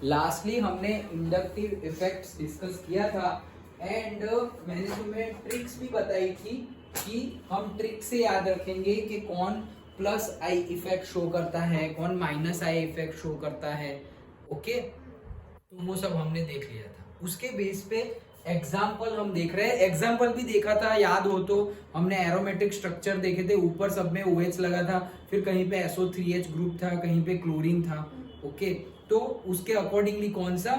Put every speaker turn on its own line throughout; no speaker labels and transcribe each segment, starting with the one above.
Lastly हमने inductive effects discuss किया था एंड मैंने तुम्हें ट्रिक्स भी बताई थी कि हम ट्रिक से याद रखेंगे कि कौन प्लस आई इफेक्ट शो करता है, कौन माइनस आई इफेक्ट शो करता है। ओके, तो वो सब हमने देख लिया था। उसके बेस पे एग्जाम्पल हम देख रहे हैं। एग्जाम्पल भी देखा था, याद हो तो हमने एरोमेटिक स्ट्रक्चर देखे थे। ऊपर सब में OH लगा था, फिर कहीं पे SO3H ग्रुप था, कहीं पे क्लोरीन था। ओके, तो उसके अकॉर्डिंगली कौन सा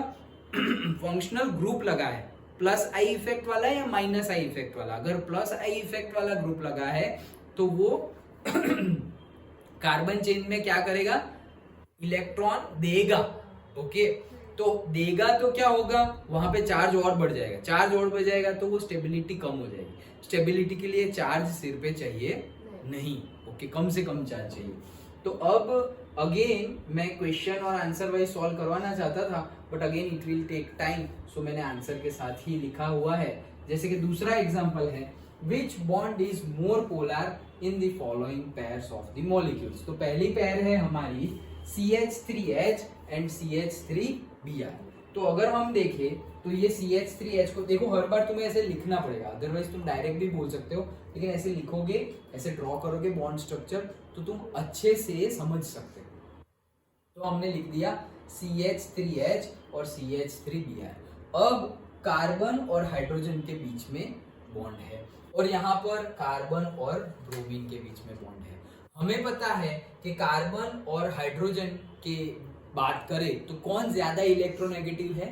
फंक्शनल ग्रुप लगा है, प्लस आई इफेक्ट वाला या माइनस आई इफेक्ट वाला। अगर प्लस आई इफेक्ट वाला ग्रुप लगा है तो वो कार्बन चेन में क्या करेगा, इलेक्ट्रॉन देगा। ओके, तो देगा तो क्या होगा, वहां पे चार्ज और बढ़ जाएगा। चार्ज और बढ़ जाएगा तो वो स्टेबिलिटी कम हो जाएगी। स्टेबिलिटी के लिए चार्ज सिर पे चाहिए नहीं। ओके, कम से कम चार्ज चाहिए। तो अब अगेन मैं क्वेश्चन और आंसर वाइज सॉल्व करवाना चाहता था, but again it will take time, so मैंने आंसर के साथ ही लिखा हुआ है। जैसे कि दूसरा एग्जांपल है, विच bond is more polar in the following pairs of the molecules. तो पहली पेयर है हमारी CH3H एंड CH3Br। तो अगर हम देखें तो ये CH3H को देखो, हर बार तुम्हें ऐसे लिखना पड़ेगा, अदरवाइज तुम डायरेक्ट भी बोल सकते हो, लेकिन ऐसे लिखोगे, ऐसे ड्रॉ करोगे बॉन्ड स्ट्रक्चर, तो तुम अच्छे से समझ सकते हो। तो हमने लिख दिया CH3H और CH3Br। अब कार्बन और हाइड्रोजन के बीच में बॉन्ड है, और यहाँ पर कार्बन और ब्रोमीन के बीच में बॉन्ड है। हमें पता है कि कार्बन और हाइड्रोजन के बात करें तो कौन ज्यादा इलेक्ट्रोनेगेटिव है,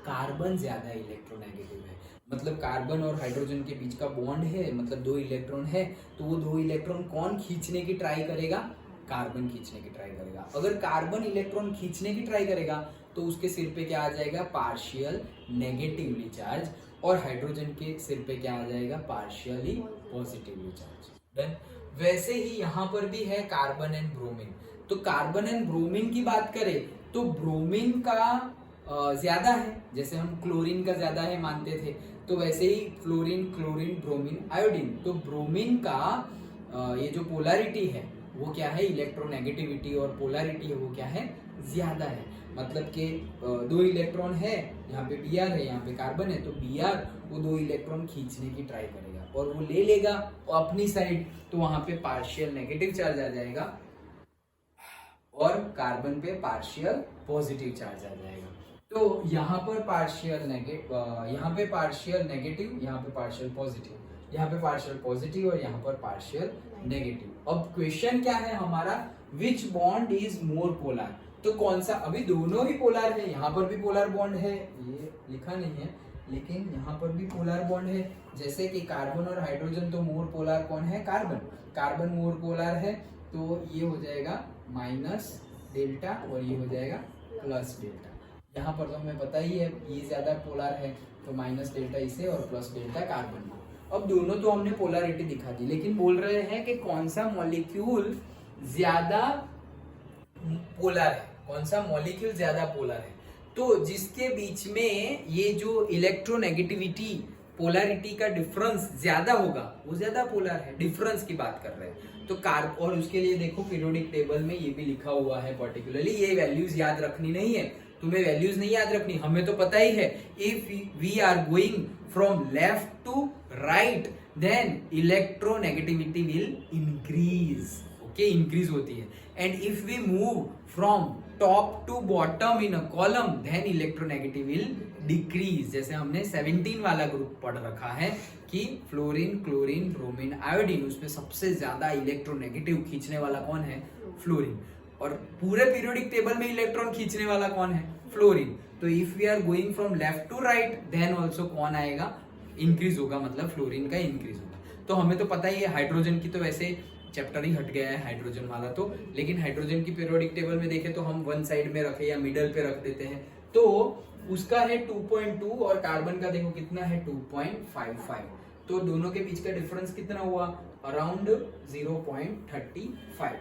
कार्बन ज्यादा इलेक्ट्रोनेगेटिव है। मतलब कार्बन और हाइड्रोजन के बीच का बॉन्ड है, मतलब 2 इलेक्ट्रॉन है, तो वो 2 इलेक्ट्रॉन कौन खींचने की ट्राई करेगा, कार्बन खींचने की ट्राई करेगा। अगर कार्बन इलेक्ट्रॉन खींचने की ट्राई करेगा तो उसके सिर पे क्या आ जाएगा, पार्शियल नेगेटिवली चार्ज, और हाइड्रोजन के सिर पे क्या आ जाएगा, पार्शियली पॉजिटिवली चार्ज। डन। वैसे ही यहाँ पर भी है कार्बन एंड ब्रोमीन। तो कार्बन एंड ब्रोमीन की बात करें तो ब्रोमीन का ज्यादा है, जैसे हम क्लोरीन का ज्यादा है मानते थे, तो वैसे ही फ्लोरीन, क्लोरीन, ब्रोमीन, आयोडीन। तो ब्रोमीन का ये जो पोलैरिटी है वो क्या है, इलेक्ट्रोनेगेटिविटी, और पोलैरिटी है वो क्या है, ज्यादा है। मतलब कि 2 इलेक्ट्रॉन है, यहाँ पे Br है, यहाँ पे कार्बन है, तो Br वो 2 इलेक्ट्रॉन खींचने की ट्राई करेगा और वो ले लेगा अपनी साइड, तो वहां पे पार्शियल नेगेटिव चार्ज आ जाएगा और कार्बन पे पार्शियल पॉजिटिव चार्ज आ जाएगा। तो यहाँ पर पार्शियल नेगेटिव, यहाँ पे पार्शियल नेगेटिव, यहाँ पे पार्शियल पॉजिटिव, यहाँ पे पार्शियल पॉजिटिव और यहाँ पर पार्शियल नेगेटिव। अब क्वेश्चन क्या है हमारा, विच बॉन्ड इज मोर पोलर। तो कौन सा, अभी दोनों ही पोलर है, यहाँ पर भी पोलर बॉन्ड है, ये लिखा नहीं है लेकिन यहाँ पर भी पोलर बॉन्ड है। जैसे कि कार्बन और हाइड्रोजन, तो मोर पोलर कौन है, कार्बन। कार्बन मोर पोलर है, तो ये हो जाएगा माइनस डेल्टा और ये हो जाएगा प्लस डेल्टा। यहाँ पर तो हमें पता ही है ये ज्यादा पोलर है, तो माइनस डेल्टा इसे और प्लस डेल्टा कार्बन को। अब दोनों तो हमने पोलरिटी दिखा दी, लेकिन बोल रहे हैं कि कौन सा मॉलिक्यूल ज्यादा पोलर है, कौन सा मॉलिक्यूल ज्यादा पोलर है। तो जिसके बीच में ये जो इलेक्ट्रोनेगेटिविटी, पोलैरिटी का डिफरेंस ज्यादा होगा वो ज्यादा पोलर है। डिफरेंस की बात कर रहे हैं तो कार्ब, और उसके लिए देखो पीरियोडिक टेबल में ये भी लिखा हुआ है पर्टिकुलरली। ये वैल्यूज याद रखनी नहीं है, तुम्हें वैल्यूज नहीं याद रखनी, हमें तो पता ही है। If we are going from left to right then electronegativity will increase. Okay, increase होती है। And if we move from top to bottom in a column then electronegative will decrease. जैसे हमने 17 वाला ग्रुप पढ़ रखा है कि फ्लोरीन, क्लोरीन, ब्रोमीन, आयोडीन, उसमें सबसे ज्यादा इलेक्ट्रोनेगेटिव खींचने वाला कौन है, फ्लोरीन। और पूरे पीरियोडिक टेबल में इलेक्ट्रॉन खींचने वाला कौन है, फ्लोरीन। तो if we are going from left to right then also कौन आएगा, इंक्रीज होगा, मतलब फ्लोरीन का इंक्रीज होगा। तो हमें तो पता ही है, हाइड्रोजन की तो वैसे चैप्टर ही हट गया है हाइड्रोजन वाला तो, लेकिन हाइड्रोजन की पीरियोडिक टेबल में देखें तो हम वन साइड में रखे या मिडल पे रख देते हैं, तो उसका है 2.2 और कार्बन का देखो कितना है 2.55। तो दोनों के बीच का डिफरेंस कितना हुआ, अराउंड 0.35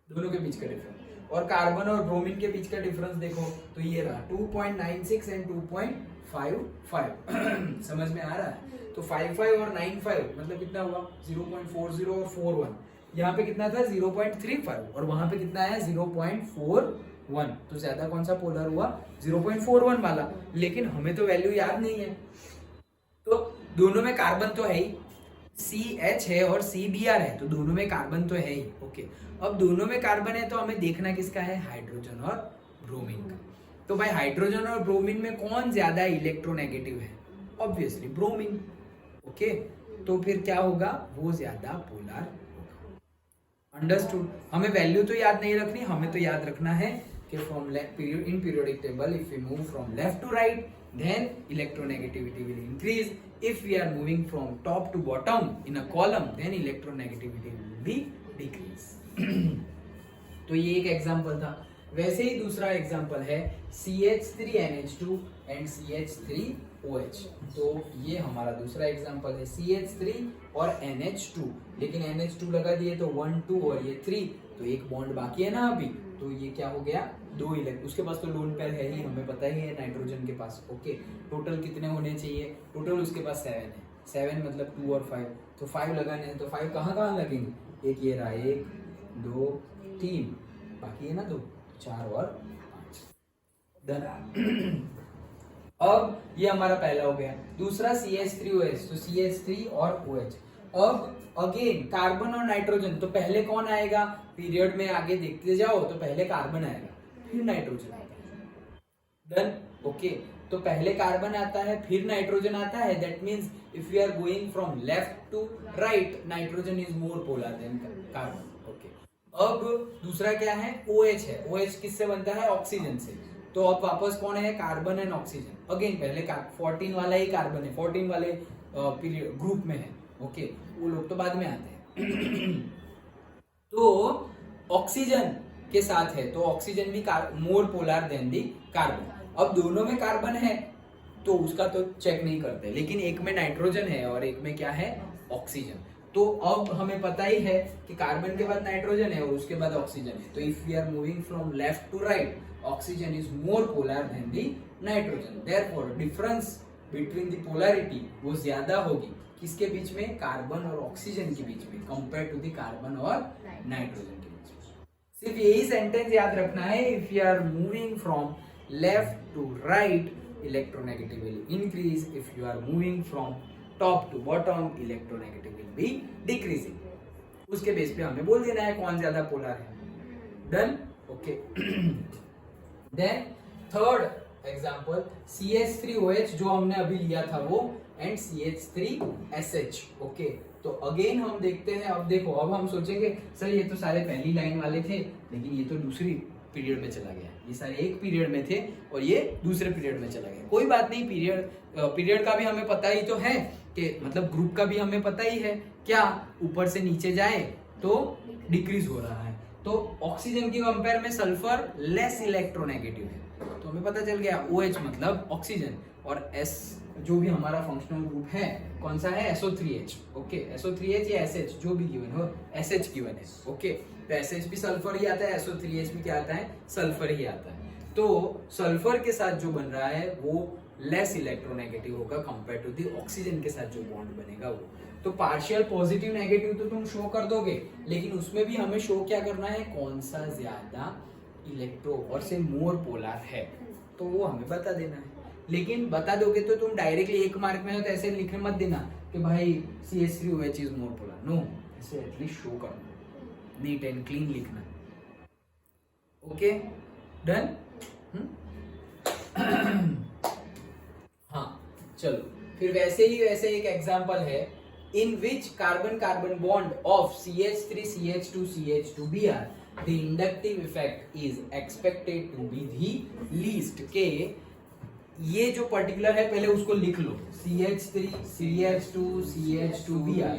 दोनों के बीच का डिफरेंस। और कार्बन और ब्रोमीन के बीच का डिफरेंस देखो तो ये रहा 2.96 एंड 2.55 समझ में आ रहा है। तो 55 और 95 मतलब कितना हुआ 0.40 और 41। यहाँ पे कितना था 0.35 और वहां पे कितना है 0.41। 1, तो ज्यादा कौन सा पोलर हुआ 0.41 वाला, लेकिन हमें तो वैल्यू याद नहीं है। तो दोनों में कार्बन तो है ही, CH है और CBr है, तो दोनों में कार्बन तो है ही। ओके, अब दोनों में कार्बन है तो हमें देखना किसका है, हाइड्रोजन और ब्रोमीन का। तो भाई हाइड्रोजन और ब्रोमीन में कौन ज्यादा इलेक्ट्रोनेगेटिव है, ऑब्वियसली ब्रोमीन। ओके, तो फिर क्या होगा, वो ज्यादा पोलर होगा। अंडरस्टूड। हमें वैल्यू तो याद नहीं रखनी, हमें तो याद रखना है कि from in periodic table if we move from left to right then electronegativity will increase. If we are moving from top to bottom in a column then electronegativity will be decrease. तो ये एक example था। वैसे ही दूसरा example है CH3NH2 and CH3OH। तो ये हमारा दूसरा एग्जांपल है CH3 और NH2, लेकिन NH2 लगा दिए तो 1 2 और ये 3, तो एक बॉन्ड बाकी है ना अभी, तो ये क्या हो गया, 2 इलेक्ट्रॉन। उसके पास तो लोन पेयर है ही, हमें पता ही है नाइट्रोजन के पास। ओके, टोटल कितने होने चाहिए, टोटल उसके पास 7 है, 7 मतलब 2 और 5, तो 5 लगाने हैं, तो 5 कहाँ कहाँ लगेंगे, एक ये रहा, 1 2 3, बाकी है ना 2, 4 और 5। अब ये हमारा पहला हो गया। दूसरा CH3OH, तो CH3 और OH। अब अगेन कार्बन और नाइट्रोजन, तो पहले कौन आएगा, पीरियड में आगे देखते जाओ, तो पहले कार्बन आएगा फिर नाइट्रोजन आता है। डन। ओके, तो पहले कार्बन आता है फिर नाइट्रोजन आता है, that means if we are going from left to right nitrogen is more polar than carbon. Okay, अब दूसरा क्या है, OH है। OH किससे बनता है, ऑक्सीजन से। तो अब वापस कौन है, कार्बन एंड ऑक्सीजन। अगेन पहले 14 वाला ही कार्बन है, 14 वाले पीरियड ग्रुप में है। ओके, वो लोग तो बाद में आते हैं। तो ऑक्सीजन के साथ है, तो ऑक्सीजन भी more polar than the carbon. अब दोनों में कार्बन है तो उसका तो चेक नहीं करते, लेकिन एक में नाइट्रोजन है और एक में क्या है, ऑक्सीजन। तो अब हमें पता ही है कि कार्बन के बाद नाइट्रोजन है और उसके बाद ऑक्सीजन है। तो if we are moving from left to right, oxygen is more polar than the nitrogen, therefore difference between the polarity वो ज्यादा होगी किसके बीच में, कार्बन और ऑक्सीजन के बीच में, कंपेयर टू द कार्बन और नाइट्रोजन के बीच में। सिर्फ यही सेंटेंस याद रखना है, if you are moving from left to right electronegativity will increase, if you are moving from top to bottom electronegativity will be decreasing। उसके बेस पे हमें बोल देना है कौन ज्यादा पोलर है। Done. Okay, then third example CH3OH जो हमने अभी लिया था वो, एंड CH3SH। ओके, तो अगेन हम देखते हैं। अब देखो, अब हम सोचेंगे सर ये तो सारे पहली लाइन वाले थे, लेकिन ये तो दूसरी पीरियड में चला गया, ये सारे एक पीरियड में थे और ये दूसरे पीरियड में चला गया। कोई बात नहीं, पीरियड का भी हमें पता ही तो है कि मतलब ग्रुप का भी हमें पता ही है, क्या ऊपर से नीचे जाए तो डिक्रीज हो रहा है। तो ऑक्सीजन की कंपेयर में सल्फर लेस इलेक्ट्रोनेगेटिव है, तो हमें पता चल गया OH मतलब ऑक्सीजन, और S जो भी हमारा फंक्शनल ग्रुप है कौन सा है, SO3H। ओके, SO3H या SH जो भी गिवन हो, SH गिवन है। ओके, तो SH भी सल्फर ही आता है, SO3H भी क्या आता है, सल्फर ही आता है। तो सल्फर के साथ जो बन रहा है वो लेस इलेक्ट्रोनेगेटिव होगा कंपेयर टू दी ऑक्सीजन के साथ जो बॉन्ड बनेगा वो। तो पार्शियल पॉजिटिव नेगेटिव तो तुम शो कर दोगे, लेकिन उसमें भी हमें शो क्या करना है, कौन सा ज्यादा इलेक्ट्रो और से मोर पोलर है, तो वो हमें बता देना है। लेकिन बता दोगे तो तुम डायरेक्टली 1 मार्क में हो तो ऐसे लिखने मत देना कि भाई CH3OH is more polar, no, ऐसे एटलीस्ट शो करना, नीट एंड क्लीन लिखना। Okay, done. हाँ, चलो फिर वैसे एक एग्जांपल है, in which carbon bond of CH3 CH2 CH2Br the inductive effect is expected to be the least। के ये जो पर्टिकुलर है पहले उसको लिख लो, CH3 CH2 CH2Br।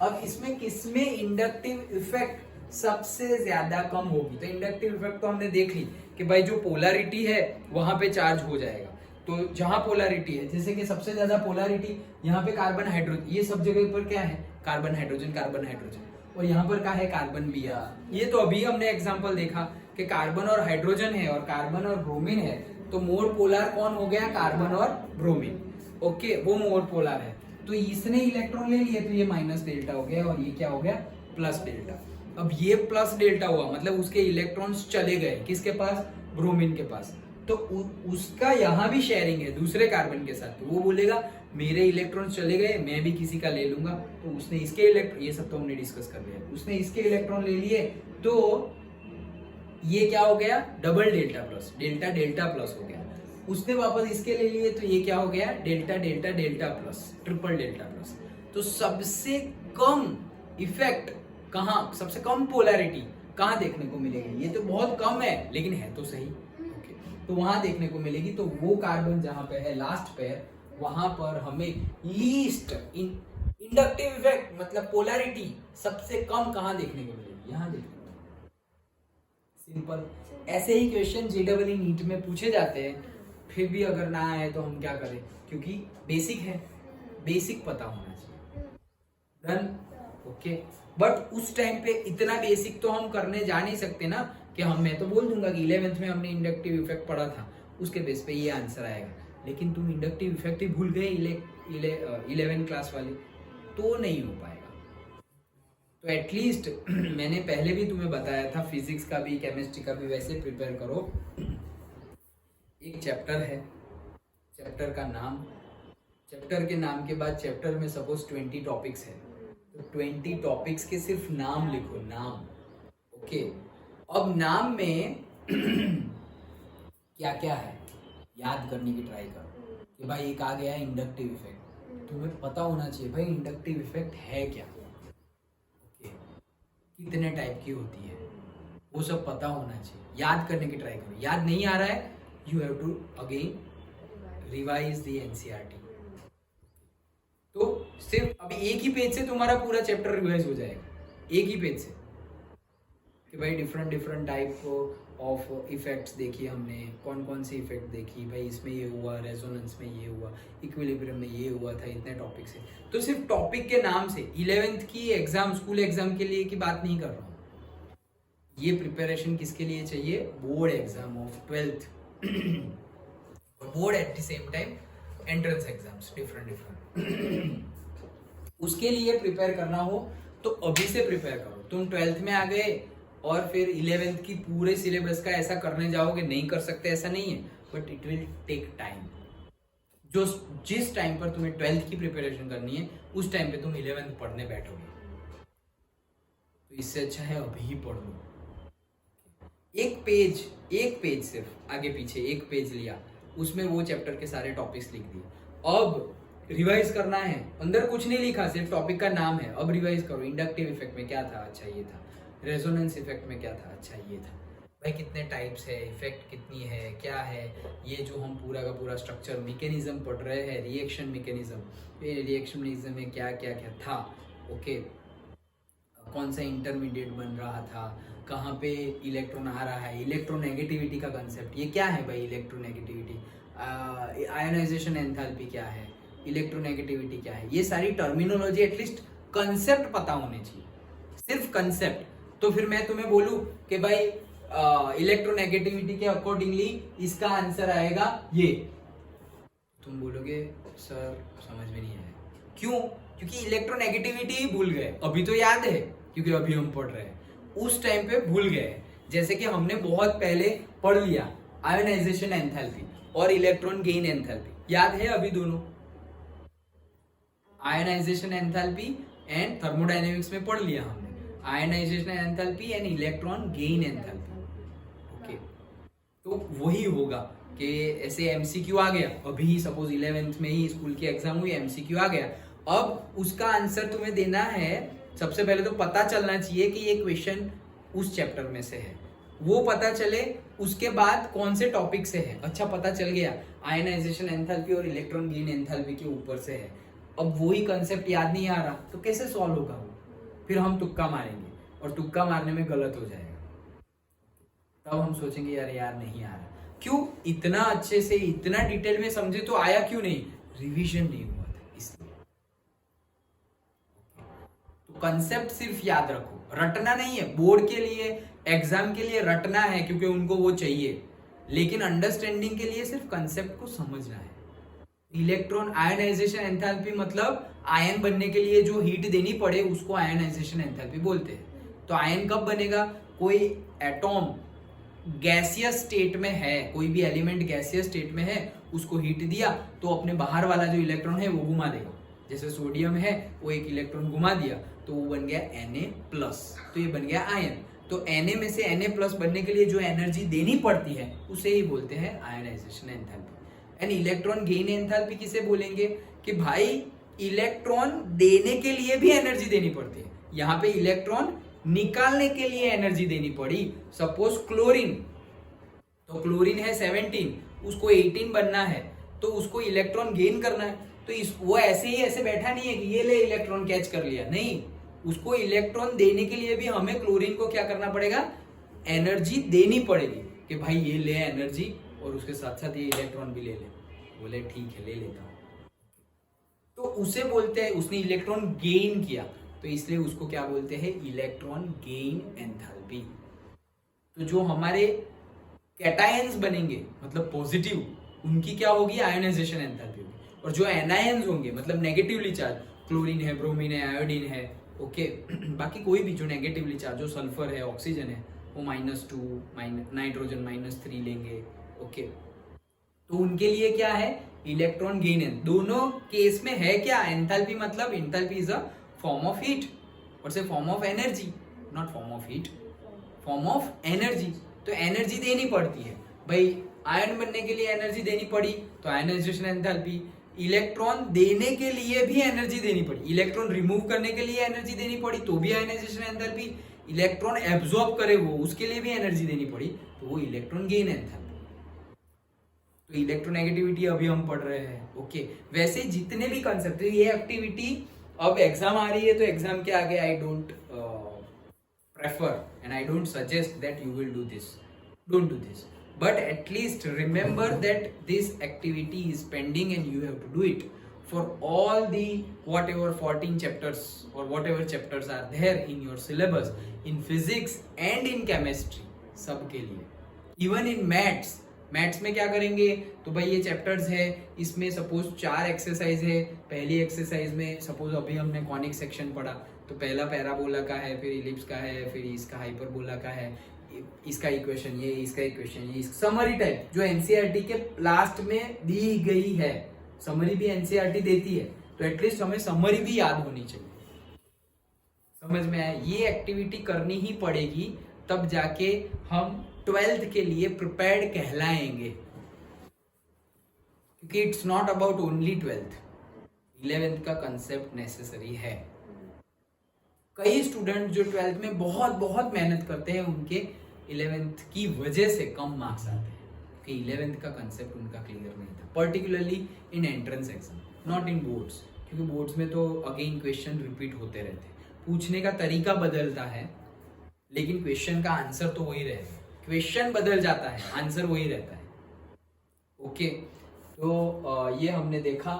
अब इसमें किसमें इंडक्टिव इफेक्ट सबसे ज्यादा कम होगी, तो इंडक्टिव इफेक्ट तो हमने देख ली कि भाई जो पोलैरिटी है वहां पे चार्ज हो जाएगा। तो जहां पोलैरिटी है, जैसे कि सबसे ज्यादा पोलैरिटी यहाँ पे कार्बन हाइड्रोजन, ये सब जगह पर क्या है, कार्बन हाइड्रोजन कार्बन हाइड्रोजन, और यहाँ पर क्या है, कार्बन Br। ये तो अभी हमने एग्जांपल देखा कि कार्बन और हाइड्रोजन है और कार्बन और ब्रोमीन है, तो मोर पोलर कौन हो गया, कार्बन और ब्रोमीन। ओके, वो मोर पोलर है, तो इसने इलेक्ट्रॉन ले लिए तो ये माइनस डेल्टा हो गया और ये क्या हो गया, प्लस डेल्टा। अब ये प्लस डेल्टा हुआ मतलब उसके इलेक्ट्रॉन्स चले गए किसके पास, ब्रोमीन के पास, तो उसका यहाँ भी शेयरिंग है दूसरे कार्बन के साथ, तो वो बोलेगा मेरे इलेक्ट्रॉन्स चले गए, मैं भी किसी का ले लूंगा, तो उसने इसके इलेक्ट्रॉन, ये सब तो हमने डिस्कस कर लिया, उसने इसके इलेक्ट्रॉन ले लिए, तो ये क्या हो गया, double delta plus, delta delta plus हो गया। उसने वापस इसके ले लिए, तो ये क्या हो गया, delta delta delta plus, triple delta plus. तो सबसे कम इफेक्ट कहाँ, सबसे कम पोलैरिटी कहाँ देखने को मिलेगी, ये तो बहुत कम है लेकिन है तो सही, ओके, तो वहां देखने को मिलेगी। तो वो कार्बन जहां पे है लास्ट पेयर, वहां पर हमें लीस्ट इंडक्टिव इफेक्ट मतलब पोलैरिटी सबसे कम कहाँ देखने को मिलेगी, यहाँ देखने को मिलेगी। सिंपल। ऐसे ही क्वेश्चन जेईई नीट में पूछे जाते हैं, फिर भी अगर ना आए तो हम क्या करें, क्योंकि बेसिक है, बेसिक पता होना चाहिए। Done, okay. बट उस टाइम पे इतना बेसिक तो हम करने जा नहीं सकते ना कि मैं तो बोल दूंगा कि 11th में हमने इंडक्टिव इफेक्ट पढ़ा था, उसके बेस पे ये आंसर आएगा, लेकिन तुम इंडक्टिव इफेक्ट ही भूल गए 11 क्लास वाले, तो नहीं हो पाएगा। तो एटलीस्ट मैंने पहले भी तुम्हें बताया था, फिजिक्स का भी केमिस्ट्री का भी वैसे प्रिपेयर करो। एक चैप्टर है, चैप्टर का नाम, चैप्टर के नाम के बाद चैप्टर में सपोज 20 टॉपिक्स है, तो 20 टॉपिक्स के सिर्फ नाम लिखो, नाम, ओके। अब नाम में क्या क्या है याद करने की ट्राई करो कि भाई एक आ गया है इंडक्टिव इफेक्ट, तुम्हें पता होना चाहिए भाई इंडक्टिव इफेक्ट है क्या, ओके, कितने टाइप की होती है, वो सब पता होना चाहिए, याद करने की ट्राई करो। याद नहीं आ रहा है, you have to again revise the NCERT. तो सिर्फ अभी एक ही पेज से तुम्हारा पूरा चैप्टर रिवाइज हो जाएगा, एक ही पेज से, कि भाई डिफरेंट टाइप ऑफ इफेक्ट्स देखी हमने, कौन कौन सी इफेक्ट देखी, भाई इसमें ये हुआ, रेजोनेंस में ये हुआ, इक्विलिब्रियम में ये हुआ था, इतने टॉपिक से। तो सिर्फ टॉपिक के नाम से 11th की एग्जाम, स्कूल एग्जाम के लिए की बात नहीं कर रहा हूँ, ये प्रिपरेशन किसके लिए चाहिए, board exam of 12th board at the same time entrance exams different उसके लिए प्रिपेयर करना हो तो अभी से प्रिपेयर करो। तुम 12th में आ गए और फिर 11th की पूरे सिलेबस का ऐसा करने जाओगे, नहीं कर सकते ऐसा नहीं है, but it will take time. जो जिस टाइम पर तुम्हें 12th की प्रिपरेशन करनी है उस टाइम पे तुम 11th पढ़ने बैठोगे, तो इससे अच्छा है अभी ही पढ़ लो। एक पेज सिर्फ आगे पीछे एक पेज लिया, उसमें वो चैप्टर के सारे टॉपिक्स लिख दिए। अब रिवाइज करना है, अंदर कुछ नहीं लिखा, सिर्फ टॉपिक का नाम है, अब रिवाइज करो। इंडक्टिव इफेक्ट में क्या था, अच्छा ये था। रेजोनेंस इफेक्ट में क्या था, अच्छा ये था। भाई कितने टाइप्स है, इफेक्ट कितनी है, क्या है, ये जो हम पूरा का पूरा स्ट्रक्चर मैकेनिज्म पढ़ रहे हैं, रिएक्शन मैकेनिज्म, ये रिएक्शन मैकेनिज्म में क्या क्या क्या था, ओके, कौन सा इंटरमीडिएट बन रहा था, कहाँ पे इलेक्ट्रॉन आ रहा है, इलेक्ट्रोनेगेटिविटी का कंसेप्ट, ये क्या है भाई इलेक्ट्रोनेगेटिविटी, आयोनाइजेशन एंथैल्पी क्या है, इलेक्ट्रोनेगेटिविटी क्या है, ये सारी टर्मिनोलॉजी एटलीस्ट कंसेप्ट पता होने चाहिए, सिर्फ कंसेप्ट। तो फिर मैं तुम्हें बोलूं कि भाई इलेक्ट्रोनेगेटिविटी के अकॉर्डिंगली इसका आंसर आएगा ये, तुम बोलोगे सर समझ में नहीं आया, क्यों, क्योंकि इलेक्ट्रोनेगेटिविटी ही भूल गए। अभी तो याद है क्योंकि अभी हम पढ़ रहे हैं, उस टाइम पे भूल गए। जैसे कि हमने बहुत पहले पढ़ लिया आयोनाइजेशन एंथैल्पी और इलेक्ट्रॉन गेन एंथैल्पी, याद है अभी दोनों, आयोनाइजेशन एंथैल्पी एंड थर्मोडायनेमिक्स में पढ़ लिया हमने, ionisation enthalpy and electron gain enthalpy, okay. तो वही होगा कि ऐसे एमसीक्यू आ गया, अभी सपोज 11th में ही स्कूल की एग्जाम हुई, एमसीक्यू आ गया, अब उसका आंसर तुम्हें देना है। सबसे पहले तो पता चलना चाहिए कि ये क्वेश्चन उस चैप्टर में से है, वो पता चले, उसके बाद कौन से टॉपिक से है। अच्छा पता चल गया आयोनाइजेशन एंथैल्पी और इलेक्ट्रॉन गेन एंथैल्पी के ऊपर से है, अब वही कंसेप्ट याद नहीं आ रहा तो कैसे सॉल्व होगा वो, फिर हम तुक्का मारेंगे और तुक्का मारने में गलत हो जाएगा, तब हम सोचेंगे यार नहीं आ रहा। क्यों, इतना अच्छे से इतना डिटेल में समझे तो आया क्यों नहीं, रिवीजन नहीं हुआ था इसलिए। तो कंसेप्ट सिर्फ याद रखो, रटना नहीं है, बोर्ड के लिए एग्जाम के लिए रटना है क्योंकि उनको वो चाहिए, लेकिन अंडरस्टैंडिंग के लिए सिर्फ कंसेप्ट को समझना है। इलेक्ट्रॉन आयोनाइजेशन एंथैल्पी मतलब आयन बनने के लिए जो हीट देनी पड़े उसको आयोनाइजेशन एंथैल्पी बोलते हैं। तो आयन कब बनेगा, कोई एटॉम गैसियस स्टेट में है, कोई भी एलिमेंट गैसियस स्टेट में है, उसको हीट दिया तो अपने बाहर वाला जो इलेक्ट्रॉन है वो घुमा देगा। जैसे सोडियम है, वो एक इलेक्ट्रॉन घुमा दिया तो वो बन गया Na+, तो ये बन गया आयन। तो Na में से Na+ बनने के लिए जो एनर्जी देनी पड़ती है उसे ही बोलते हैं ionisation enthalpy. And electron gain enthalpy किसे बोलेंगे कि भाई इलेक्ट्रॉन देने के लिए भी एनर्जी देनी पड़ती है, यहाँ पे इलेक्ट्रॉन निकालने के लिए एनर्जी देनी पड़ी। सपोज क्लोरीन, तो क्लोरीन है 17, उसको 18 बनना है तो उसको इलेक्ट्रॉन गेन करना है, तो वो ऐसे ही ऐसे बैठा नहीं है कि ये ले इलेक्ट्रॉन कैच कर लिया, नहीं, उसको इलेक्ट्रॉन देने के लिए भी हमें क्लोरीन को क्या करना पड़ेगा, एनर्जी देनी पड़ेगी कि भाई ये ले एनर्जी और उसके साथ साथ ये इलेक्ट्रॉन भी ले ले। बोले ठीक है ले लेता हूं, तो उसे बोलते हैं उसने इलेक्ट्रॉन गेन किया, तो इसलिए उसको क्या बोलते हैं, इलेक्ट्रॉन गेन एंथैल्पी। तो जो हमारे कैटायंस बनेंगे मतलब पॉजिटिव, उनकी क्या होगी, आयोनाइजेशन एंथैल्पी होगी। और जो एनायंस होंगे मतलब नेगेटिवली चार्ज, क्लोरीन है, ब्रोमीन है, आयोडीन है, ओके बाकी कोई भी जो नेगेटिवली चार्ज, जो सल्फर है, ऑक्सीजन है, वो -2, नाइट्रोजन -3 लेंगे, ओके। तो उनके लिए क्या है, इलेक्ट्रॉन गेन है। दोनों केस में है क्या, एंथैल्पी मतलब enthalpy is a form of heat और से form of energy, not form of heat, form of energy. तो एनर्जी देनी पड़ती है भाई, आयन बनने के लिए एनर्जी देनी पड़ी तो आयनाइजेशन एंथैल्पी, इलेक्ट्रॉन देने के लिए भी एनर्जी देनी पड़ी, इलेक्ट्रॉन रिमूव करने के लिए एनर्जी देनी पड़ी तो भी आयनाइजेशन एंथैल्पी, इलेक्ट्रॉन एब्जॉर्ब करे वो उसके लिए भी एनर्जी देनी पड़ी तो वो इलेक्ट्रॉन गेन एंथैल्पी। तो इलेक्ट्रोनेगेटिविटी अभी हम पढ़ रहे हैं, ओके। वैसे जितने भी कंसेप्ट, ये एक्टिविटी अब एग्जाम आ रही है तो एग्जाम के आगे I don't prefer and I don't suggest that you will do this, don't do this, but at least remember that this activity is pending and you have to do it for all the whatever 14 chapters or whatever chapters are there in your syllabus in physics and in chemistry, सबके लिए। even in maths में क्या करेंगे, तो भाई ये chapters है, इसमें सपोज 4 एक्सरसाइज है। पहली एक्सरसाइज में सपोज अभी हमने कॉनिक सेक्शन पढ़ा, तो पहला पैराबोला का है, फिर इलिप्स का है, फिर इसका हाइपरबोला का है, इसका इक्वेशन ये, इसका इक्वेशन ये, समरी टाइप जो एनसीईआरटी के लास्ट में दी गई है। समरी भी एनसीईआरटी देती है तो एटलीस्ट हमें समरी भी याद होनी चाहिए। समझ में आया, ये एक्टिविटी करनी ही पड़ेगी तब जाके हम 12th के लिए प्रिपेयर्ड कहलाएंगे, क्योंकि it's not about only 12th, 11th का कंसेप्ट नेसेसरी है। कई स्टूडेंट जो 12th में बहुत बहुत मेहनत करते हैं उनके 11th की वजह से कम मार्क्स आते हैं, कि 11th का कंसेप्ट उनका क्लियर नहीं था, particularly in entrance exam, not in boards, क्योंकि बोर्ड्स में तो अगेन क्वेश्चन रिपीट होते रहते हैं, पूछने का तरीका बदलता है लेकिन क्वेश्चन का आंसर तो वही रहेगा, क्वेश्चन बदल जाता है आंसर वही रहता है, ओके। तो ये हमने देखा,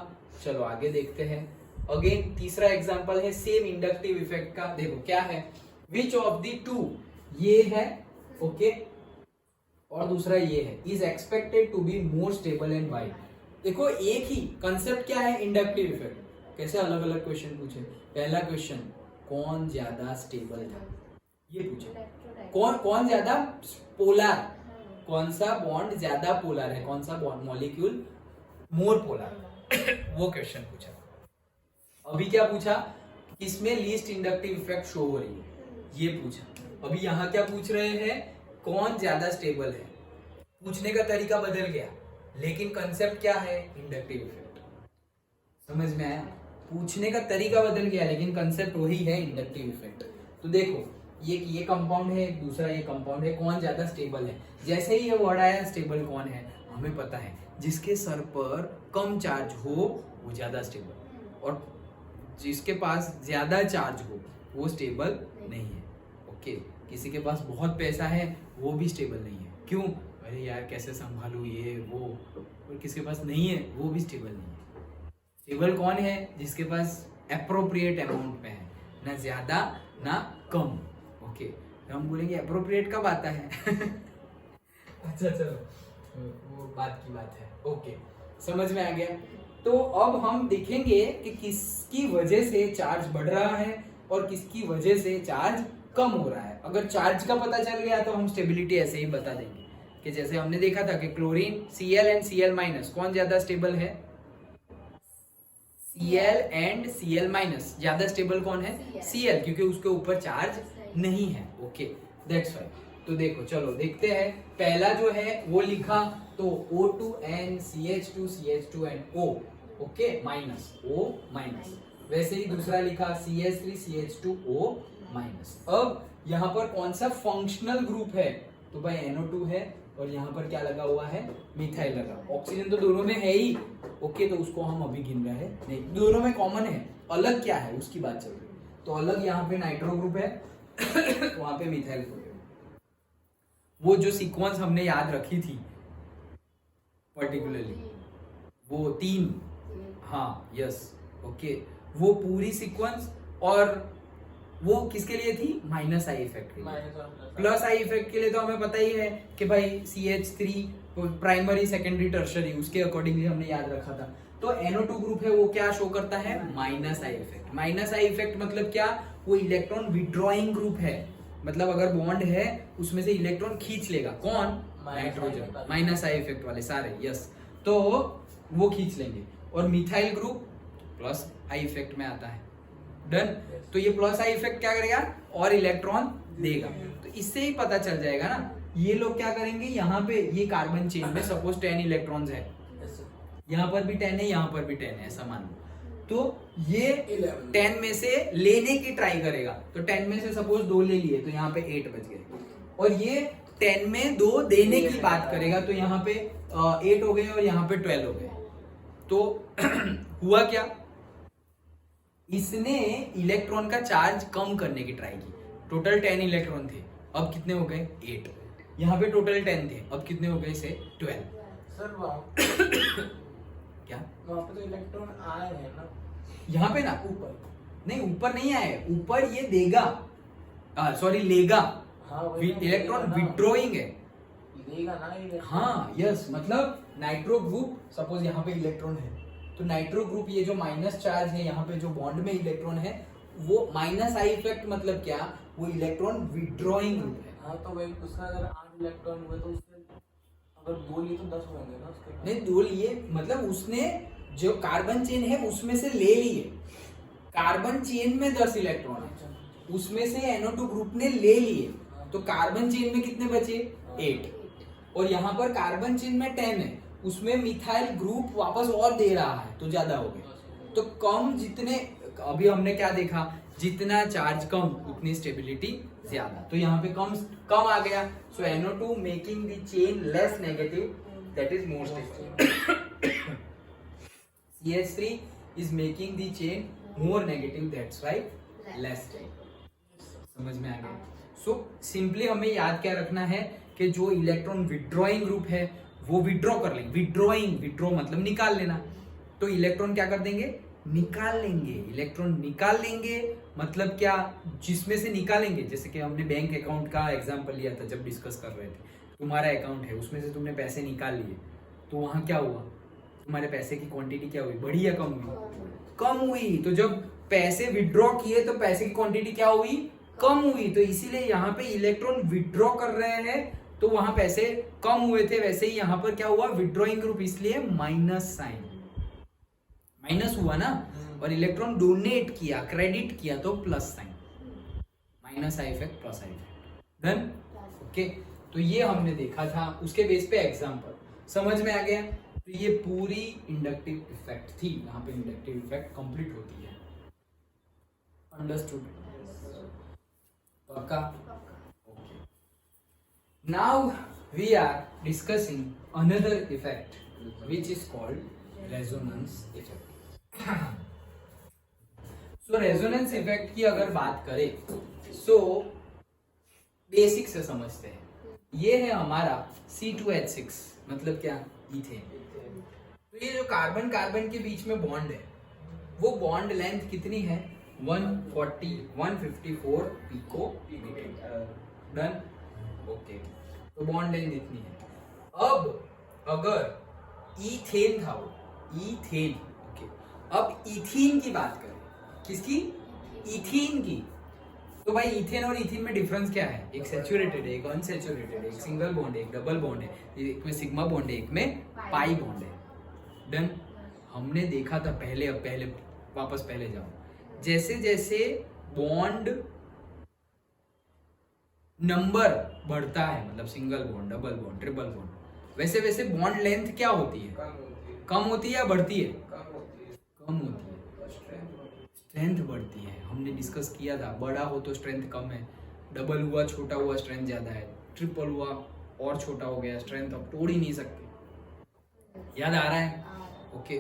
चलो आगे देखते हैं। अगेन तीसरा एग्जांपल है सेम इंडक्टिव इफेक्ट का, देखो क्या है, विच ऑफ द टू, ये है ओके और दूसरा ये है, is expected to be more stable and why. देखो एक ही कंसेप्ट क्या है, इंडक्टिव इफेक्ट, कैसे अलग अलग क्वेश्चन पूछे। पहला क्वेश्चन, कौन ज्यादा स्टेबल था, ये पूछा, कौन ज्यादा पोलर, कौन सा बॉन्ड ज्यादा पोलर है, कौन सा बॉन्ड मॉलिक्यूल मोर पोलर वो क्वेश्चन पूछा। अभी क्या पूछा, किसमें लीस्ट इंडक्टिव इफेक्ट शो हो रही है, ये पूछा। अभी यहाँ क्या पूछ रहे हैं, कौन ज्यादा स्टेबल है। पूछने का तरीका बदल गया लेकिन कंसेप्ट क्या है, इंडक्टिव इफेक्ट। समझ में आया, पूछने का तरीका बदल गया लेकिन कंसेप्ट वही है, इंडक्टिव इफेक्ट। तो देखो ये कंपाउंड है, दूसरा ये कंपाउंड है, कौन ज्यादा स्टेबल है। जैसे ही ये वर्ड आया स्टेबल कौन है, हमें पता है जिसके सर पर कम चार्ज हो वो ज्यादा स्टेबल, और जिसके पास ज्यादा चार्ज हो वो स्टेबल नहीं है, ओके। किसी के पास बहुत पैसा है वो भी स्टेबल नहीं है, क्यों, अरे यार कैसे संभालूं ये वो, और किसी के पास नहीं है वो भी स्टेबल नहीं है। स्टेबल कौन है, जिसके पास एप्रोप्रिएट अमाउंट में है, ना ज्यादा ना कम, ओके। तो हम बोलेंगे एप्रोप्रिएट कब आता है अच्छा चलो वो बात की बात है, ओके, समझ में आ गया। तो अब हम देखेंगे कि किसकी वजह से चार्ज बढ़ रहा है और किसकी वजह से चार्ज कम हो रहा है। अगर चार्ज का पता चल गया तो हम स्टेबिलिटी ऐसे ही बता देंगे कि जैसे हमने देखा था कि chlorine Cl and Cl minus कौन ज्यादा स्टेबल है? Cl एंड Cl माइनस ज्यादा स्टेबल कौन है? Cl, क्योंकि उसके ऊपर चार्ज नहीं है। Okay, that's why. तो देखो चलो देखते हैं, पहला जो है वो लिखा तो O2N CH2 CH2 and O, okay, minus O minus. वैसे ही दूसरा लिखा CH3 CH2O माइनस। अब यहाँ पर कौन सा फंक्शनल ग्रुप है? तो भाई NO2 है और यहाँ पर क्या लगा हुआ है? मिथाइल लगा। ऑक्सीजन तो दोनों में है ही, ओके, तो उसको हम अभी गिन रहे हैं नहीं, दोनों में कॉमन है। अलग क्या है उसकी बात चल रही है। तो अलग यहाँ पे नाइट्रो ग्रुप है वहां पे मिथाइल ग्रुप है। वो जो सीक्वेंस हमने याद रखी थी पर्टिकुलरली, वो 3, हाँ यस, ओके, वो पूरी सीक्वेंस, और वो किसके लिए थी? माइनस आई इफेक्ट के लिए। प्लस आई इफेक्ट के लिए तो हमें पता ही है कि भाई CH3 प्राइमरी सेकेंडरी टर्शरी, उसके अकॉर्डिंगली हमने याद रखा था। तो NO2 ग्रुप है वो क्या शो करता है? Minus I effect. Minus I effect मतलब क्या? वो इलेक्ट्रॉन विड्रॉइंग ग्रुप है, मतलब अगर बॉन्ड है उसमें से इलेक्ट्रॉन खींच लेगा। कौन? नाइट्रोजन। माइनस आई इफेक्ट वाले सारे, यस, तो वो खींच लेंगे। और methyl group plus I effect में आता है। डन। तो ये प्लस आई इफेक्ट क्या करेगा? और इलेक्ट्रॉन देगा। तो इससे ही पता चल जाएगा ना, ये लोग क्या करेंगे, यहाँ पे ये कार्बन चेन में सपोज 10 इलेक्ट्रॉन्स है, यहाँ पर भी 10 है, यहाँ पर भी 10 है, ऐसा मान लो। तो ये 10 में से लेने की ट्राई करेगा। तो 10 में से सपोज 2 ले लिए तो यहाँ पे 8 बच गए, और ये 10 में 2 देने की बात करेगा तो यहाँ पे 8 हो गए और यहाँ पे 12 हो गए। तो हुआ क्या, इसने इलेक्ट्रॉन का चार्ज कम करने की ट्राई की। टोटल 10 इलेक्ट्रॉन थे, अब कितने हो गए? 8। यहाँ पे टोटल 10 थे, अब कितने हो गए? से 12।
सर
क्या
वहाँ पे तो इलेक्ट्रॉन आए हैं ना?
यहाँ पे ना ऊपर नहीं, ऊपर नहीं आए, ऊपर ये देगा, सॉरी लेगा। इलेक्ट्रॉन विड्रॉइंग है,
लेगा ना इलेक्ट्रॉन।
हाँ यस, मतलब नाइट्रो ग्रुप सपोज यहाँ पे इलेक्ट्रॉन है, तो नाइट्रो ग्रुप ये जो माइनस चार्ज है यहाँ पे जो बॉन्ड में इलेक्ट्रॉन है, वो माइनस आई इफेक्ट मतलब क्या? वो इलेक्ट्रॉन विड्रॉइंग ग्रुप है।
हाँ तो वही उसका अगर 8 इलेक्ट्रॉन हुए तो उससे अगर 2 लिए तो 10 होंगे ना उसके?
नहीं 2 लिए, मतलब उसने जो कार्बन चेन है उसमें से ले लिए। कार्बन चेन में 10 इलेक्ट्रॉन है, उसमें से NO2 ग्रुप ने ले लिए, तो कार्बन चेन में कितने बचे? 8। और यहाँ पर कार्बन चेन में 10 है, उसमें मिथाइल ग्रुप वापस और दे रहा है, तो ज्यादा हो गए। तो कम जितने, अभी हमने क्या देखा, जितना चार्ज कम उतनी स्टेबिलिटी ज्यादा, तो यहाँ पे कम आ गया। सो NO2 making the chain less negative, that is more stable. CH3 is making the chain more negative, that's why less stable। समझ में आ गया? सो सिंपली हमें याद क्या रखना है कि जो इलेक्ट्रॉन विड्रॉइंग ग्रुप है वो विड्रॉ कर लेंगे। विड्रॉ मतलब निकाल लेना, तो इलेक्ट्रॉन क्या कर देंगे? निकाल लेंगे। इलेक्ट्रॉन निकाल लेंगे मतलब क्या? जिसमें से निकालेंगे, जैसे कि हमने बैंक अकाउंट का एग्जांपल लिया था जब डिस्कस कर रहे थे, तुम्हारा अकाउंट है, उसमें से तुमने पैसे निकाल लिए, तो वहां क्या हुआ? तुम्हारे पैसे की क्वांटिटी क्या हुई? बढ़ी या कम हुई? कम हुई। तो जब पैसे विड्रॉ किए तो पैसे की क्वांटिटी क्या हुई? कम हुई। तो इसीलिए यहाँ पे इलेक्ट्रॉन विड्रॉ कर रहे हैं तो वहां पैसे कम हुए थे, वैसे ही यहाँ पर क्या हुआ? विड्रॉइंग ग्रुप, इसलिए माइनस साइन, माइनस हुआ ना। और इलेक्ट्रॉन डोनेट किया, क्रेडिट किया, तो plus sign. Minus I effect, plus I effect. Done, okay. तो ये हमने देखा था, उसके बेस पे एग्जांपल समझ में आ गया। तो ये पूरी इंडक्टिव इफेक्ट थी, यहाँ पे इंडक्टिव इफेक्ट कंप्लीट होती है। अंडरस्टूड? पक्का? Okay. Now we are discussing another effect which is called resonance effect। So resonance effect की अगर बात करें सो बेसिक से समझते हैं। ये है हमारा C2H6, मतलब क्या? ईथेन। तो ये जो कार्बन कार्बन के बीच में बॉन्ड है, वो बॉन्ड लेंथ कितनी है? 154 पिको मीटर। Done, okay. तो बॉन्ड लेंथ इतनी है। अब अगर ईथेन था वो, ईथेन, ओके। अब इथीन की बात करें, किसकी? इथीन की। तो भाई इथेन और इथीन में डिफरेंस क्या है? एक सैचुरेटेड है, एक अनसैचुरेटेड है, एक सिंगल बॉन्ड है, एक डबल बॉन्ड है, एक में सिग्मा बॉन्ड है, एक में पाई बॉन्ड है। डन। हमने देखा था पहले, अब पहले वापस पहले जाओ, जैसे जैसे बॉन्ड नंबर बढ़ता है, मतलब single bond, double bond, triple bond, वैसे वैसे बॉन्ड लेंथ क्या होती है? कम होती है या बढ़ती है? कम होती है। स्ट्रेंथ बढ़ती है, हमने डिस्कस किया था, बड़ा हो तो स्ट्रेंथ कम है, डबल हुआ छोटा हुआ स्ट्रेंथ ज्यादा है, ट्रिपल हुआ और छोटा हो गया स्ट्रेंथ अब तोड़ ही नहीं सकते। याद आ रहा है? ओके।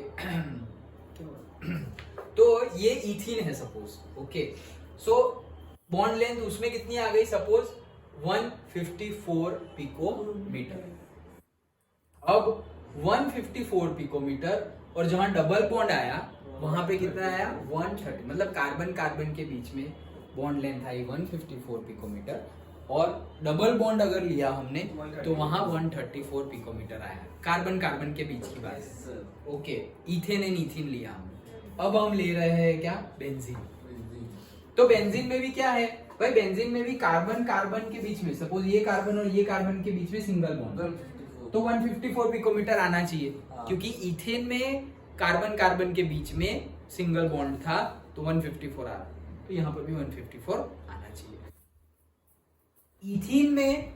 तो ये इथीन है suppose, okay. So bond length उसमें कितनी आ गई? Suppose 154 picometre. अब 154 पिकोमीटर और जहां डबल बॉन्ड आया वहां पे कितना आया? 130, मतलब कार्बन कार्बन के बीच में बॉन्ड लेंथ आई 154 पिकोमीटर, और डबल बॉन्ड अगर लिया हमने तो वहां 134 पिकोमीटर आया, कार्बन कार्बन के बीच की बात है। ओके, इथेन एंड इथीन लिया हमने। अब हम ले रहे हैं क्या? बेंजीन। तो बेंजीन में भी क्या है भाई? बेंजीन में भी कार्बन कार्बन के बीच में, सपोज ये कार्बन और ये कार्बन के बीच में सिंगल बॉन्ड, तो 154 पिकोमीटर आना चाहिए, क्योंकि इथेन में कार्बन कार्बन के बीच में सिंगल बॉन्ड था तो 154 आ रहा, तो यहाँ पर भी 154 आना चाहिए। इथीन में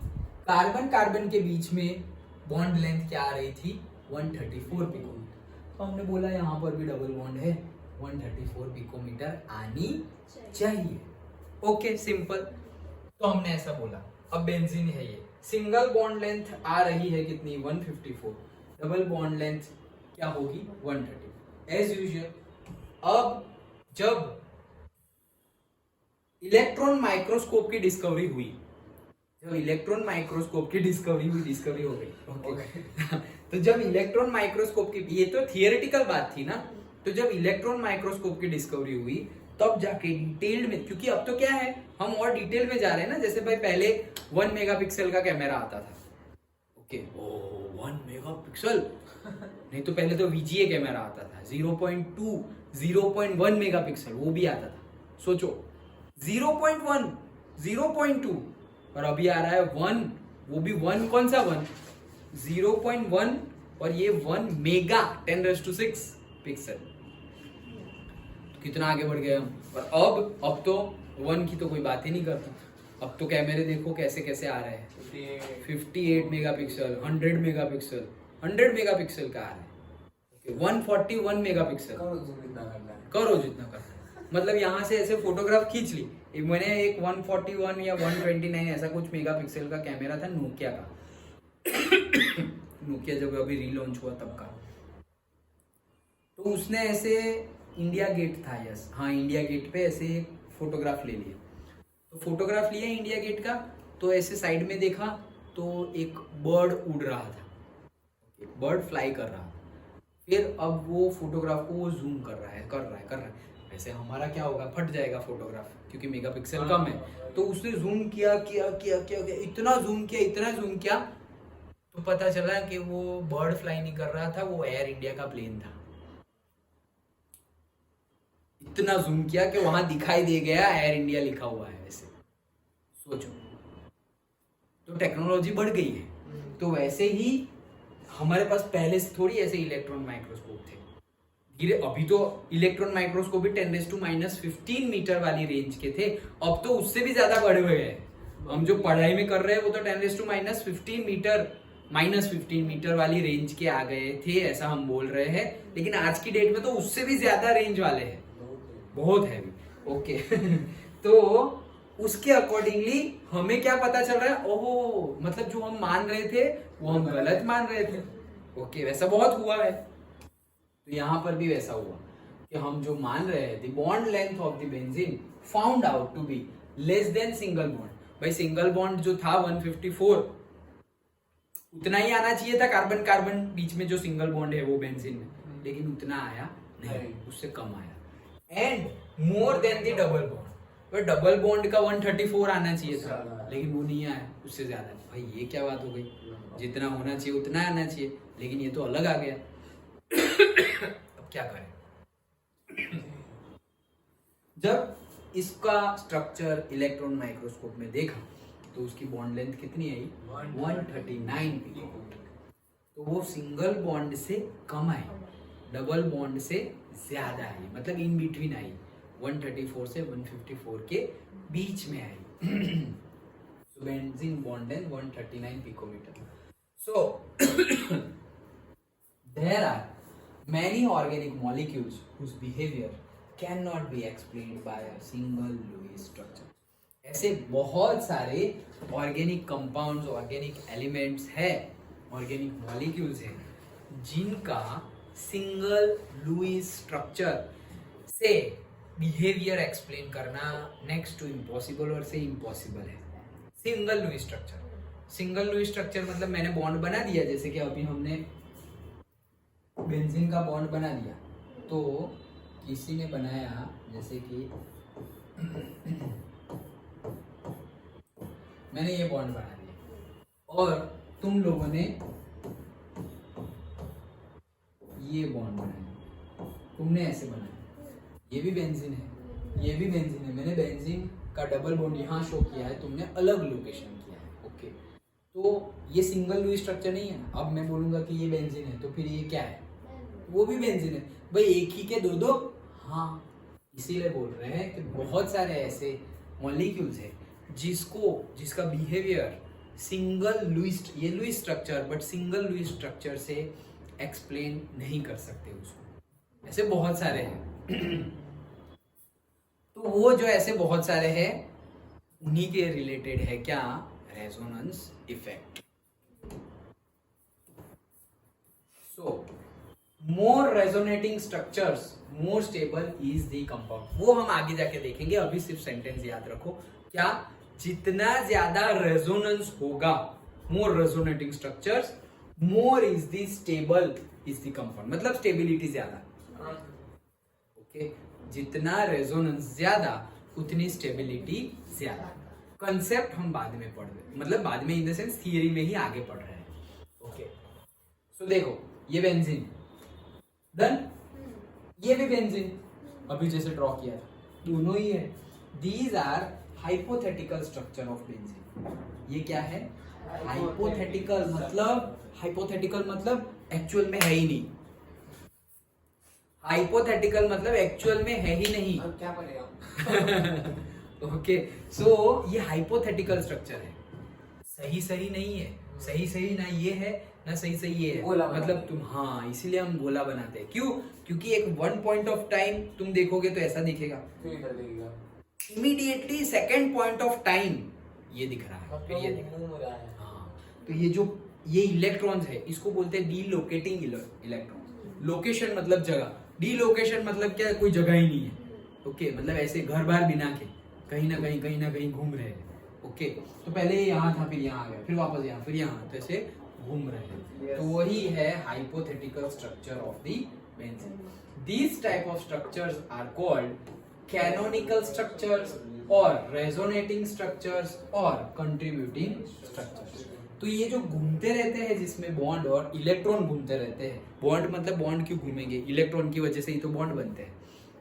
कार्बन कार्बन के बीच में बॉन्ड लेंथ क्या आ रही थी? 134 पिकोमीटर, तो हमने बोला यहाँ पर भी डबल बॉन्ड है, 134 पिकोमीटर आनी चाहिए। Okay, simple. तो हमने ऐसा बोला। अब बेंजीन है ये, सिंगल बॉन्ड लेंथ आ रही है कितनी? 154, डबल बॉन्ड लेंथ क्या होगी? 130 एज यूजुअल। अब जब इलेक्ट्रॉन माइक्रोस्कोप की डिस्कवरी हुई, डिस्कवरी हो गई, ओके। तो जब इलेक्ट्रॉन माइक्रोस्कोप की, ये तो थियोरेटिकल बात थी ना, तो जब इलेक्ट्रॉन माइक्रोस्कोप की डिस्कवरी हुई तब जाके डिटेल में, क्योंकि अब तो क्या है, हम और डिटेल में जा रहे हैं ना। जैसे भाई पहले 1 मेगापिक्सल का कैमरा आता था, ओके, ओ 1 मेगापिक्सल नहीं तो पहले तो VGA कैमरा आता था, 0.2 0.1 मेगापिक्सल वो भी आता था। सोचो 0.1 0.2, और अभी आ रहा है 1, वो भी 1 कौन सा 1? 0.1, और ये 1 मेगा 10⁶ पिक्सल। कितना आगे बढ़ गए हम। और अब तो 1 की तो कोई बात ही नहीं करता। अब तो कैमरे देखो कैसे कैसे आ रहे हैं, 58 मेगापिक्सल, 100 मेगापिक्सल, 100 मेगापिक्सल का आ रहा है, 141 मेगापिक्सल। करो जितना करना, मतलब यहाँ से ऐसे फोटोग्राफ खींच ली। मैंने एक 141 या 129 ऐसा कुछ मेगापिक्सल का कैमरा था नोकिया का, नोकिया जब अभी रीलॉन्च हुआ तब का, तो उसने ऐसे इंडिया गेट था, यस हाँ, इंडिया गेट पे ऐसे फोटोग्राफ ले लिया। तो फोटोग्राफ लिया इंडिया गेट का, तो ऐसे साइड में देखा तो एक बर्ड उड़ रहा था, बर्ड फ्लाई कर रहा था। फिर अब वो फोटोग्राफ को वो जूम कर रहा है। वैसे हमारा क्या होगा, फट जाएगा फोटोग्राफ क्योंकि मेगापिक्सल कम है। तो उसने जूम किया, इतना जूम किया तो पता चला कि वो बर्ड फ्लाई नहीं कर रहा था, वो एयर इंडिया का प्लेन था। इतना जूम किया कि वहां दिखाई दे गया एयर इंडिया लिखा हुआ है ऐसे। सोचो, तो टेक्नोलॉजी बढ़ गई है। तो वैसे ही हमारे पास पहले से थोड़ी ऐसे इलेक्ट्रॉन माइक्रोस्कोप थे, धीरे अभी तो इलेक्ट्रॉन माइक्रोस्कोप भी 10⁻⁻15 मीटर वाली रेंज के थे, अब तो उससे भी ज्यादा बढ़े हुए हैं। हम जो पढ़ाई में कर रहे हैं वो तो 10⁻⁻15 मीटर -15 मीटर वाली रेंज के आ गए थे, ऐसा हम बोल रहे हैं। लेकिन आज की डेट में तो उससे भी ज्यादा रेंज वाले हैं, बहुत हैवी, ओके। तो उसके अकॉर्डिंगली हमें क्या पता चल रहा है, ओहो, मतलब जो हम मान रहे थे वो हम गलत मान रहे थे, ओके। वैसा बहुत हुआ है, तो यहाँ पर भी वैसा हुआ कि हम जो मान रहे हैं, the bond length of the benzene found out to be less than single bond. भाई सिंगल बॉन्ड जो था 154, उतना ही आना चाहिए था कार्बन कार्बन बीच में जो सिंगल बॉन्ड है वो बेंजीन में, लेकिन उतना आया नहीं, उससे कम आया। And more than the double bond, पर डबल बॉन्ड का 134 आना चाहिए था, लेकिन वो नहीं आया, उससे ज्यादा। भाई ये क्या बात हो गई, जितना होना चाहिए उतना आना चाहिए, लेकिन ये तो अलग आ गया। अब क्या करें। जब इसका स्ट्रक्चर इलेक्ट्रॉन माइक्रोस्कोप में देखा तो उसकी बॉन्ड लेंथ कितनी आई? 139 पिकोमीटर। तो वो सिंगल बॉन्ड से कम आई, डबल बॉन्ड से ज्यादा आई, मतलब इन बिटवीन आई, 134 से 154 के बीच में आई। So benzene bond length 139 picometer. So there are many organic molecules whose behavior cannot be explained by a single Lewis structure. ऐसे बहुत सारे ऑर्गेनिक कंपाउंड्स, ऑर्गेनिक एलिमेंट्स है, ऑर्गेनिक मॉलिक्यूल्स है जिनका सिंगल लुईस स्ट्रक्चर से बिहेवियर एक्सप्लेन करना next to impossible और से इम्पॉसिबल है। Single Lewis structure, single Lewis structure मतलब मैंने बॉन्ड बना दिया, जैसे कि अभी हमने बेंजीन का बॉन्ड बना दिया, तो किसी ने बनाया जैसे कि मैंने ये बॉन्ड बना दिया और तुम लोगों ने ये बॉन्ड बनाया, तुमने ऐसे बनाया, ये भी बेंजीन है, ये भी बेंजीन है, मैंने बेंजीन का डबल बॉन्ड यहाँ शो किया है, तुमने अलग लोकेशन किया है। ओके, तो ये सिंगल लुईस स्ट्रक्चर नहीं है ना। अब मैं बोलूंगा कि ये बेंजीन है, तो फिर ये क्या है? वो भी बेंजीन है भाई, एक ही के दो दो। हाँ, इसीलिए बोल रहे हैं कि बहुत सारे ऐसे मॉलिक्यूल्स है जिसका बिहेवियर सिंगल लुईस, ये Lewis structure but single Lewis structure से एक्सप्लेन नहीं कर सकते उसको। ऐसे बहुत सारे हैं। तो वो जो ऐसे बहुत सारे हैं उन्हीं के रिलेटेड है क्या? Resonance effect. So more resonating structures more stable is the compound. वो हम आगे जाके देखेंगे, अभी सिर्फ सेंटेंस याद रखो। क्या? जितना ज्यादा रेजोनेंस होगा, more resonating structures, more is the stable is the compound, मतलब स्टेबिलिटी ज्यादा। ओके, जितना रेजोनेंस ज्यादा उतनी स्टेबिलिटी ज्यादा। कंसेप्ट हम बाद में पढ़ रहे, मतलब बाद में इन द सेंस थियरी में ही आगे पढ़ रहे हैं। ओके, सो देखो ये बेंजीन डन, ये भी बेंजीन अभी जैसे ड्रॉ किया था, दोनों ही है। These are hypothetical structure of benzene. ये क्या है? हाइपोथेटिकल मतलब, हाइपोथेटिकल मतलब एक्चुअल में है ही नहीं। हाइपोथेटिकल मतलब एक्चुअल में है ही नहीं।
अब क्या पढ़ेगा?
ओके, सो ये हाइपोथेटिकल स्ट्रक्चर है, सही नहीं है, सही ना ये है ना सही ये है, मतलब तुम, हाँ इसीलिए हम गोला बनाते हैं। क्यों? क्योंकि एक वन पॉइंट ऑफ टाइम तुम देखोगे तो ऐसा दिखेगा, immediately second point of time ये दिख रहा है, फिर ये दिख रहा है। हाँ, तो ये इलेक्ट्रॉन्स है, इसको बोलते हैं डीलोकेटिंग इलेक्ट्रॉन। लोकेशन मतलब जगह, डीलोकेशन मतलब क्या? कोई जगह ही नहीं है। ओके, मतलब ऐसे घर बार बिना के कहीं ना कहीं घूम रहे हैं। ओके, तो पहले यहाँ था, फिर यहाँ आ गया, फिर वापस यहाँ, फिर यहाँ, तो ऐसे घूम रहे हैं। तो वही है hypothetical structure of the benzene. These type of structures are called canonical structures or resonating structures or contributing structures। तो ये जो घूमते रहते हैं जिसमें बॉन्ड और इलेक्ट्रॉन घूमते रहते हैं, बॉन्ड मतलब बॉन्ड क्यों घूमेंगे? इलेक्ट्रॉन की वजह से ही तो बॉन्ड बनते हैं।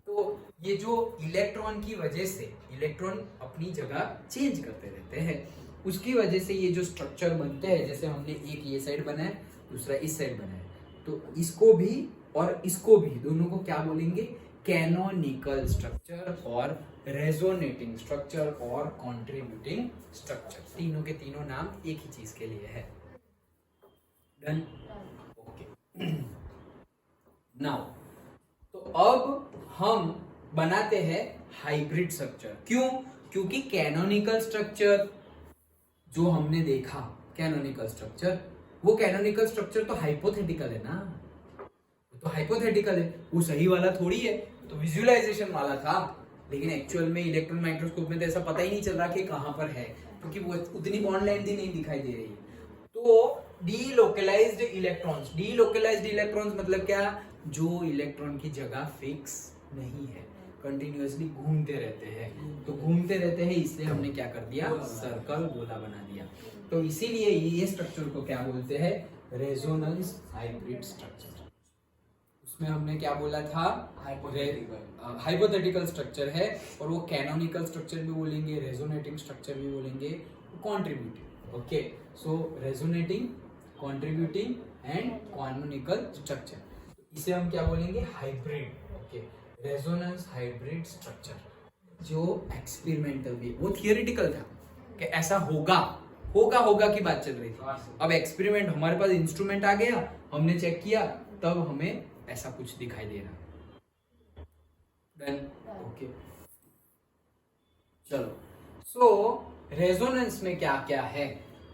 तो ये जो इलेक्ट्रॉन की वजह से इलेक्ट्रॉन अपनी जगह चेंज करते रहते हैं, उसकी वजह से ये जो स्ट्रक्चर बनते हैं, जैसे हमने एक ये साइड बनाया, दूसरा इस साइड बनाया, तो इसको भी और इसको भी, दोनों को क्या बोलेंगे? कैनोनिकल स्ट्रक्चर और रेजोनेटिंग स्ट्रक्चर और कंट्रीब्यूटिंग स्ट्रक्चर। तीनों के तीनों नाम एक ही चीज के लिए है। डन? ओके, नाउ तो अब हम बनाते हैं हाइब्रिड स्ट्रक्चर। क्यों? क्योंकि कैनोनिकल स्ट्रक्चर जो हमने देखा, कैनोनिकल स्ट्रक्चर, वो कैनोनिकल स्ट्रक्चर तो हाइपोथेटिकल है ना, तो हाइपोथेटिकल है, वो सही वाला थोड़ी है, तो विजुअलाइजेशन वाला था। लेकिन एक्चुअल में इलेक्ट्रॉन माइक्रोस्कोप में तो ऐसा पता ही नहीं चल रहा कि कहां पर है, क्योंकि वो उतनी बॉन्ड लेंथ ही नहीं दिखाई दे रही है। तो डीलोकलाइज्ड इलेक्ट्रॉन्स मतलब क्या? जो इलेक्ट्रॉन की जगह फिक्स नहीं है, कंटिन्यूअसली घूमते रहते हैं। तो घूमते रहते हैं, इसलिए हमने क्या कर दिया? सर्कल, गोला बना दिया। तो इसीलिए ये स्ट्रक्चर को क्या बोलते हैं? Resonance hybrid structure. उसमें हमने क्या बोला था, हाइपोथेटिकल स्ट्रक्चर है, और वो कैनोनिकल स्ट्रक्चर भी बोलेंगे, रेजोनेटिंग स्ट्रक्चर भी बोलेंगे, contributing. Okay, so resonating, contributing and canonical structure, इसे हम क्या बोलेंगे, hybrid. Okay, resonance hybrid structure, जो एक्सपेरिमेंटल भी, वो थियोरेटिकल था कि ऐसा होगा की बात चल रही थी। अब एक्सपेरिमेंट, हमारे पास इंस्ट्रूमेंट आ गया, हमने चेक किया, तब हमें ऐसा कुछ दिखाई दे रहा। देन ओके, चलो, सो रेजोनेंस में क्या क्या है,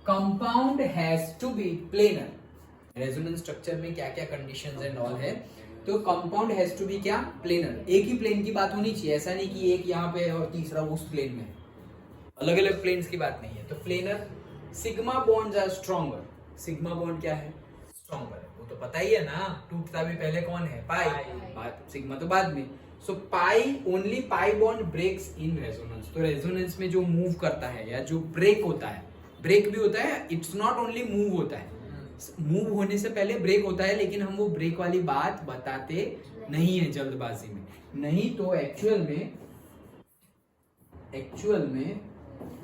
compound has to be planar. Resonance structure में क्या क्या कंडीशंस एंड ऑल है, तो कंपाउंड हैज टू बी क्या, प्लेनर। एक ही प्लेन की बात होनी चाहिए, ऐसा नहीं कि एक यहाँ पे है और तीसरा उस प्लेन में, अलग अलग प्लेन्स की बात नहीं है। तो planar, sigma bonds are stronger. Sigma bond क्या है, स्ट्रॉन्गर है, वो तो पता ही है ना, टूटता भी पहले कौन है, पाई, सिग्मा तो बाद में। So pi, only pi bond breaks in resonance. तो रेजोनेंस में जो मूव करता है या जो ब्रेक होता है, ब्रेक भी होता है, इट्स नॉट ओनली मूव होता है, मूव होने से पहले ब्रेक होता है, लेकिन हम वो ब्रेक वाली बात बताते नहीं है जल्दबाजी में। नहीं तो एक्चुअल में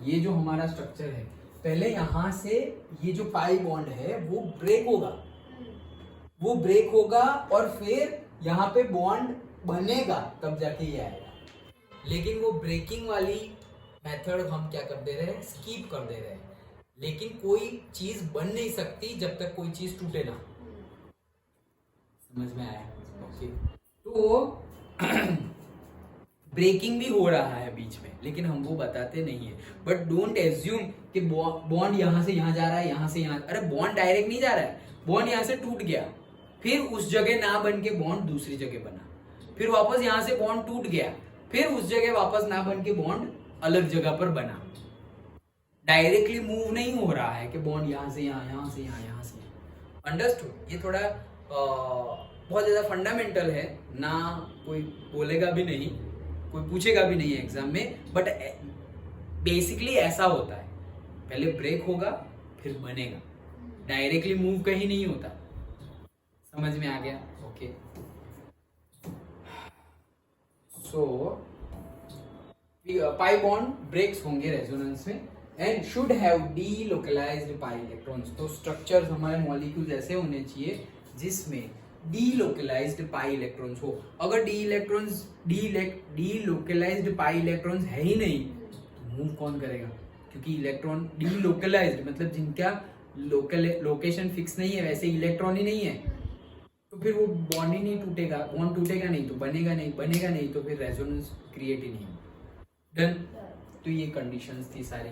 ये जो हमारा स्ट्रक्चर है, पहले यहां से ये जो पाई बॉन्ड है वो ब्रेक होगा और फिर यहाँ पे बॉन्ड बनेगा, तब जाके ये आएगा। लेकिन वो ब्रेकिंग वाली मेथड हम क्या कर दे रहे हैं, स्किप कर दे रहे हैं। लेकिन कोई चीज बन नहीं सकती जब तक कोई चीज टूटे ना। समझ में आया? ओके, तो ब्रेकिंग भी हो रहा है बीच में, लेकिन हम वो बताते नहीं है। बट डोंट एज्यूम कि बॉन्ड यहां से यहां जा रहा है, यहां से यहां, अरे बॉन्ड डायरेक्ट नहीं जा रहा है, बॉन्ड यहां से टूट गया, फिर उस जगह ना बन के बॉन्ड दूसरी जगह बना, फिर वापस यहां से बॉन्ड टूट गया, फिर उस जगह वापस ना बन के बॉन्ड अलग जगह पर बना। डायरेक्टली मूव नहीं हो रहा है कि बॉन्ड यहां से यहां, यहां से यहां, यहां से यहां। अंडरस्टूड? ये थोड़ा बहुत ज्यादा फंडामेंटल है ना, कोई बोलेगा भी नहीं, कोई पूछेगा भी नहीं है एग्जाम में, बट बेसिकली ऐसा होता है, पहले ब्रेक होगा फिर बनेगा, डायरेक्टली मूव कहीं नहीं होता। समझ में आ गया? ओके, सो पाई बॉन्ड ब्रेक्स होंगे रेजोनेंस में and should have delocalised pi electrons. तो स्ट्रक्चर्स हमारे मॉलिक्यूल्स ऐसे होने चाहिए जिसमें डीलोकलाइज्ड पाई इलेक्ट्रॉन्स हो। अगर डीलोकलाइज्ड पाई इलेक्ट्रॉन्स है ही नहीं तो मूव कौन करेगा? क्योंकि इलेक्ट्रॉन डीलोकलाइज्ड मतलब जिनका लोकेशन फिक्स नहीं है, वैसे इलेक्ट्रॉन ही नहीं है, तो फिर वो बॉन्ड ही नहीं टूटेगा, बॉन्ड टूटेगा नहीं तो बनेगा नहीं तो फिर रेजोनेंस क्रिएट ही नहीं होगा। डन? तो ये कंडीशंस थी सारी,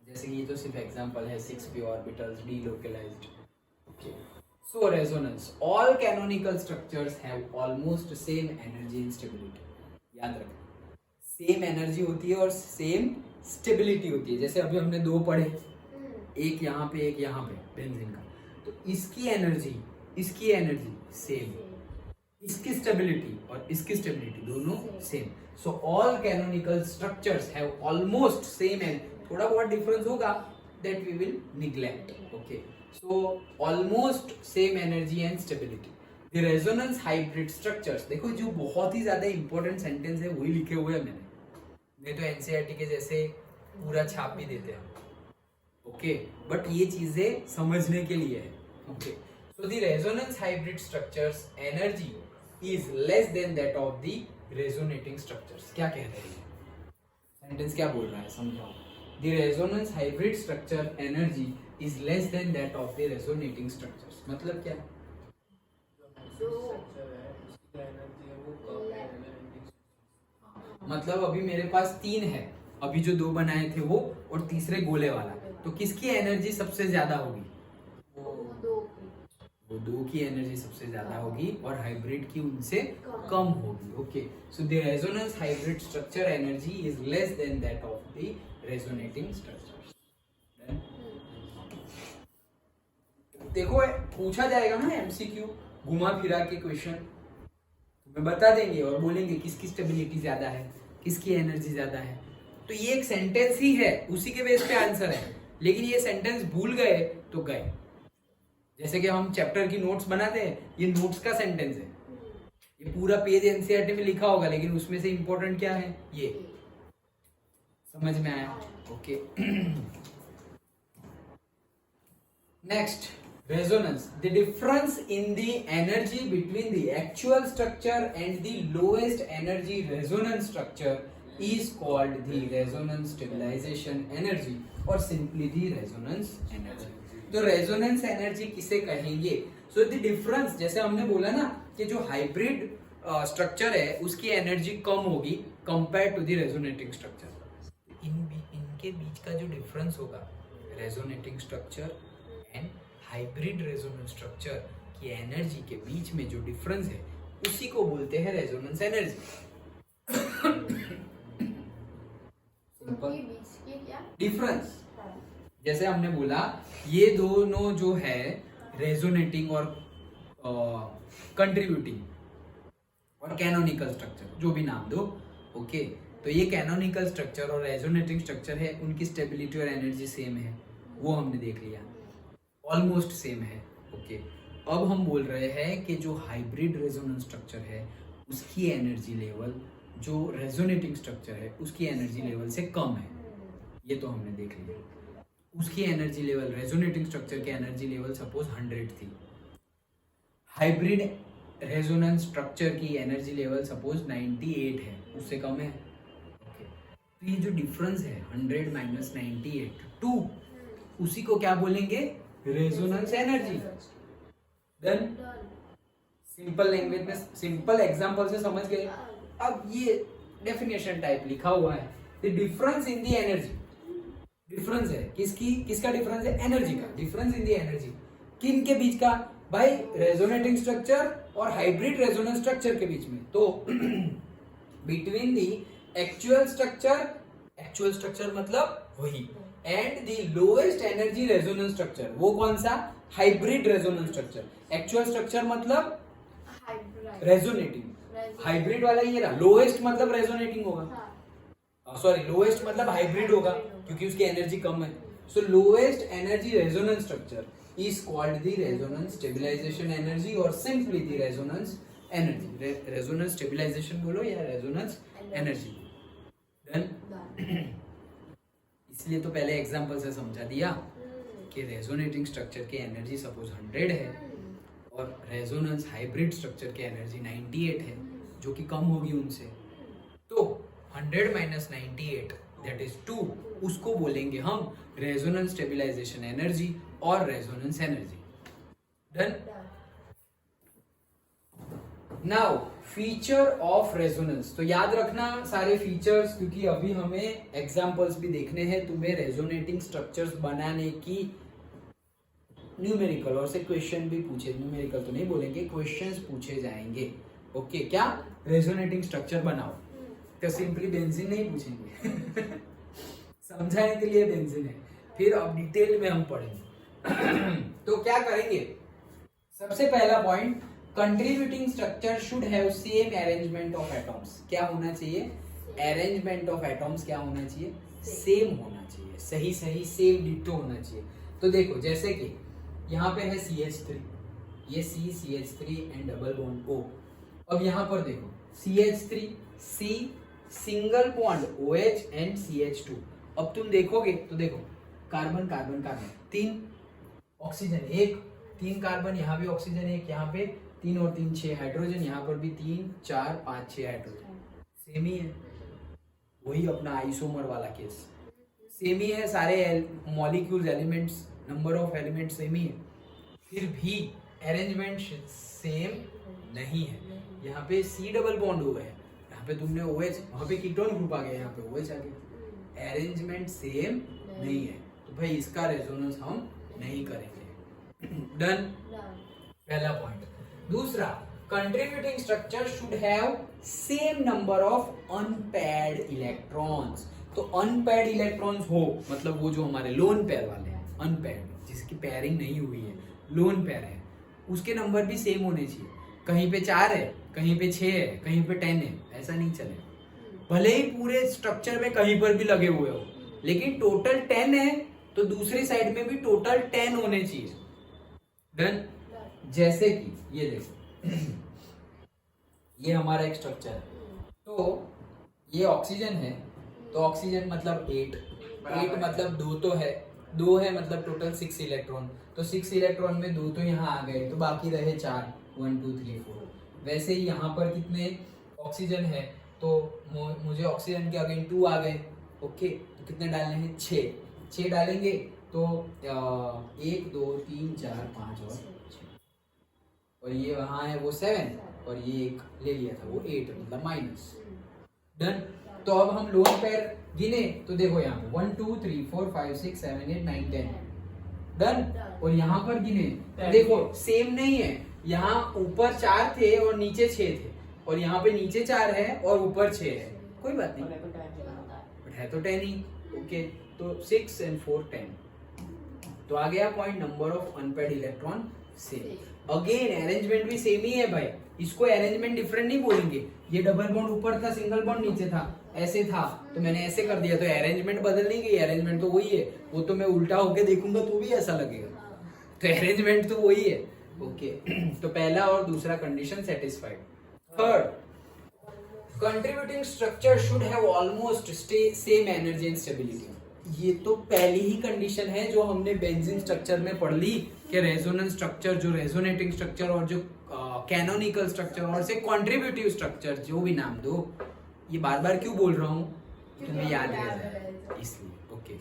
जैसे कि ये तो सिर्फ एग्जांपल है, 6p orbitals delocalised. Okay, so resonance, all canonical structures have almost same energy and stability. याद रखना, सेम एनर्जी होती है और सेम स्टेबिलिटी होती है। जैसे अभी हमने दो पढ़े, एक यहाँ पे एक यहाँ पे बेंजीन का, तो इसकी एनर्जी सेम, इसकी स्टेबिलिटी और इसकी स्टेबिलिटी दोनों same. So all canonical structures have almost same and थोड़ा बहुत डिफरेंस होगा, that we will neglect. Okay, so almost same energy and stability. The resonance hybrid structures, देखो जो बहुत ही ज्यादा इंपॉर्टेंट सेंटेंस है वही लिखे हुए हैं मैंने, नहीं तो एनसीईआरटी के जैसे पूरा छाप भी देते हैं। ओके, बट ये चीजें समझने के लिए है। Okay, so the resonance hybrid structures energy is less than that of the resonating structures. क्या कह रहे हैं सेंटेंस, क्या बोल रहा है समझाओ? The resonance hybrid structure energy is less than that of the resonating structures. मतलब क्या? मतलब अभी मेरे पास 3 है, अभी जो 2 बनाए थे वो और तीसरे गोले वाला, तो किसकी एनर्जी सबसे ज्यादा होगी? वो 2 की एनर्जी सबसे ज्यादा होगी और हाइब्रिड की उनसे कम होगी। Okay, so the resonance hybrid structure energy is less than that of the resonating structures. देखो पूछा जाएगा ना एमसीक्यू, घुमा फिरा के क्वेश्चन तुम्हें बता देंगे और बोलेंगे किसकी स्टेबिलिटी ज्यादा है, किसकी एनर्जी ज्यादा है। तो ये एक सेंटेंस ही है, उसी के बेस पे आंसर है, लेकिन ये सेंटेंस भूल गए तो गए। जैसे कि हम चैप्टर की नोट्स बनाते हैं, ये नोट्स का सेंटेंस है, ये पूरा पेज एनसीईआरटी में लिखा होगा, लेकिन उसमें से इंपॉर्टेंट क्या है, ये। समझ में आया? Okay. Next, resonance, the difference in the energy between the actual structure and the lowest energy resonance structure is called the resonance stabilization energy और simply the resonance energy। तो resonance energy किसे कहेंगे? So the difference, जैसे हमने बोला ना कि जो हाइब्रिड स्ट्रक्चर है उसकी एनर्जी कम होगी compare to the resonating structure. इनके बीच का जो डिफरेंस होगा, resonating structure and hybrid resonance structure की एनर्जी के बीच में जो डिफरेंस है उसी को बोलते हैं रेजोनेंस एनर्जी। डिफरेंस, जैसे हमने बोला ये दोनों जो है रेजोनेटिंग और कंट्रीब्यूटिंग और कैनोनिकल स्ट्रक्चर, जो भी नाम दो, ओके। तो ये कैनोनिकल स्ट्रक्चर और रेजोनेटिंग स्ट्रक्चर है, उनकी स्टेबिलिटी और एनर्जी सेम है, वो हमने देख लिया, ऑलमोस्ट सेम है, ओके। अब हम बोल रहे हैं कि जो हाइब्रिड रेजोनेंस स्ट्रक्चर है उसकी एनर्जी लेवल जो रेजोनेटिंग स्ट्रक्चर है उसकी एनर्जी लेवल से कम है, ये तो हमने देख लिया। उसकी एनर्जी लेवल, रेजोनेटिंग स्ट्रक्चर की एनर्जी लेवल सपोज 100 थी, हाइब्रिड रेजोनेंस स्ट्रक्चर की एनर्जी लेवल सपोज 98 है, उससे कम है, ओके। तो ये जो डिफरेंस है 100 माइनस 98 2, उसी को क्या बोलेंगे, resonance energy. Then simple language में, सिंपल एग्जांपल से समझ गए। अब ये डेफिनेशन टाइप लिखा हुआ है, the difference in the energy, difference है किसका डिफरेंस है, एनर्जी का डिफरेंस इन द एनर्जी, किन के बीच का भाई, रेजोनेटिंग स्ट्रक्चर और हाइब्रिड रेजोनेंस स्ट्रक्चर के बीच में। तो बिटवीन द एक्चुअल स्ट्रक्चर मतलब वही, and the lowest energy resonance structure, वो कौन सा, hybrid resonance structure. Actual structure मतलब रेजोनेटिंग, हाइब्रिड वाला ये रहा, लोएस्ट मतलब रेजोनेटिंग होगा, सॉरी लोएस्ट मतलब हाइब्रिड होगा क्योंकि उसकी एनर्जी कम है। So lowest energy resonance structure is called the resonance stabilization energy और simply the resonance energy. Resonance stabilization बोलो या रेजोनेंस एनर्जी। देन इसलिए तो पहले एग्जांपल से समझा दिया कि रेजोनेटिंग स्ट्रक्चर की एनर्जी सपोज 100 है और रेजोनेंस हाइब्रिड स्ट्रक्चर की एनर्जी 98 है, जो कि कम होगी उनसे। तो 100 माइनस 98 दैट इज 2, उसको बोलेंगे हम रेजोनेंस स्टेबलाइजेशन एनर्जी और resonance energy. Done. Now feature of resonance, तो याद रखना सारे फीचर्स, क्योंकि अभी हमें एग्जांपल्स भी देखने हैं तुम्हें रेजोनेटिंग स्ट्रक्चर्स बनाने की। न्यूमेरिकल और से क्वेश्चन भी पूछे, न्यूमेरिकल तो नहीं बोलेंगे, क्वेश्चंस पूछे जाएंगे, ओके। क्या, रेजोनेटिंग स्ट्रक्चर बनाओ, तो सिंपली बेंजीन नहीं पूछेंगे समझाने के लिए बेंजीन है, फिर अब डिटेल में हम पढ़ेंगे। तो क्या करेंगे, सबसे पहला point, contributing structure should have same arrangement of atoms. क्या होना चाहिए, अरेंजमेंट ऑफ एटॉम्स क्या होना चाहिए, सेम होना चाहिए, सही सेम डिटो होना चाहिए। तो देखो जैसे कि यहाँ पे है CH3, ये CH3 and double bond O। अब यहाँ पर देखो CH3 C single bond OH and CH2। अब तुम देखोगे तो देखो carbon carbon carbon, 3 oxygen 1, 3 carbon, यहाँ भी ऑक्सीजन 1, यहाँ पे 3 और 3 6 हाइड्रोजन, यहाँ पर भी 3 4 5 6 हाइड्रोजन, सेम ही है, वही अपना आइसोमर वाला केस, सेम ही है, सारे molecules elements, number of elements same ही है, फिर भी अरेंजमेंट सेम नहीं है। यहाँ पे C डबल बॉन्ड हो गया, यहाँ पे तुमने OH, वहाँ पे कीटोन ग्रुप आ गया, यहाँ पे OH आ गया, अरेंजमेंट सेम नहीं है, तो भाई इसका रेजोनेंस हम नहीं करेंगे। डन, पहला पॉइंट। दूसरा, contributing structure should have same number of unpaired electrons. तो अनपेयर्ड इलेक्ट्रॉन्स हो मतलब वो जो हमारे लोन पेयर वाले हैं, अनपेयर्ड जिसकी पेयरिंग नहीं हुई है, लोन पेयर है, उसके नंबर भी सेम होने चाहिए। कहीं पे 4 है, कहीं पे 6 है, कहीं पे 10 है, ऐसा नहीं चलेगा। भले ही पूरे स्ट्रक्चर में कहीं पर भी लगे हुए हो, लेकिन टोटल 10 है तो दूसरी साइड में भी टोटल 10 होने चाहिए। डन। जैसे कि ये देखो ये हमारा एक स्ट्रक्चर है, तो ये ऑक्सीजन है, तो ऑक्सीजन मतलब 8 मतलब 2 तो है, 2 है मतलब टोटल 6 इलेक्ट्रॉन, तो 6 इलेक्ट्रॉन में 2 तो यहाँ आ गए, तो बाकी रहे 4, 1 2 3 4। वैसे ही यहाँ पर कितने ऑक्सीजन है, तो मुझे ऑक्सीजन के अगेन 2 आ गए। ओके, तो कितने डालने हैं, 6 डालेंगे, तो 1 2 3 4 5 और 6, और ये वहाँ है वो 7, और ये एक ले लिया था वो 8 मतलब माइनस। डन। तो अब हम लोन पेयर गिने, तो देखो यहाँ पे 1 2 3 4 5 6 7 8 9 10। डन। और यहाँ पर गिने तो देखो सेम नहीं है, यहाँ ऊपर 4 थे और नीचे 6 थे, और यहाँ पे नीचे 4 है और ऊपर 6 है, कोई बात नहीं, बट है तो 10 ही। ओके, तो 6 and 4 10। तो आ गया point, number of unpaired electron same. Again arrangement भी सेम ही है भाई, इसको अरेंजमेंट डिफरेंट नहीं बोलेंगे। ये डबल बॉन्ड ऊपर था, सिंगल बॉन्ड नीचे था, ऐसे था, तो मैंने ऐसे कर दिया, तो अरेंजमेंट बदल नहीं गई, अरेंजमेंट तो वही है। वो तो मैं उल्टा होके देखूंगा तो भी ऐसा लगेगा, तो अरेंजमेंट तो वही है। ओके तो पहला और दूसरा condition satisfied. Third, contributing structure should have almost same energy and stability. ये तो पहली ही कंडीशन है जो हमने बेंजीन स्ट्रक्चर में पढ़ ली कि रेजोनेंस स्ट्रक्चर, जो रेजोनेटिंग स्ट्रक्चर और जो कैनोनिकल स्ट्रक्चर और से कंट्रीब्यूटिव स्ट्रक्चर, जो भी नाम दो, ये बार बार क्यों बोल रहा हूँ, तुम्हें याद रह जाए इसलिए। ओके,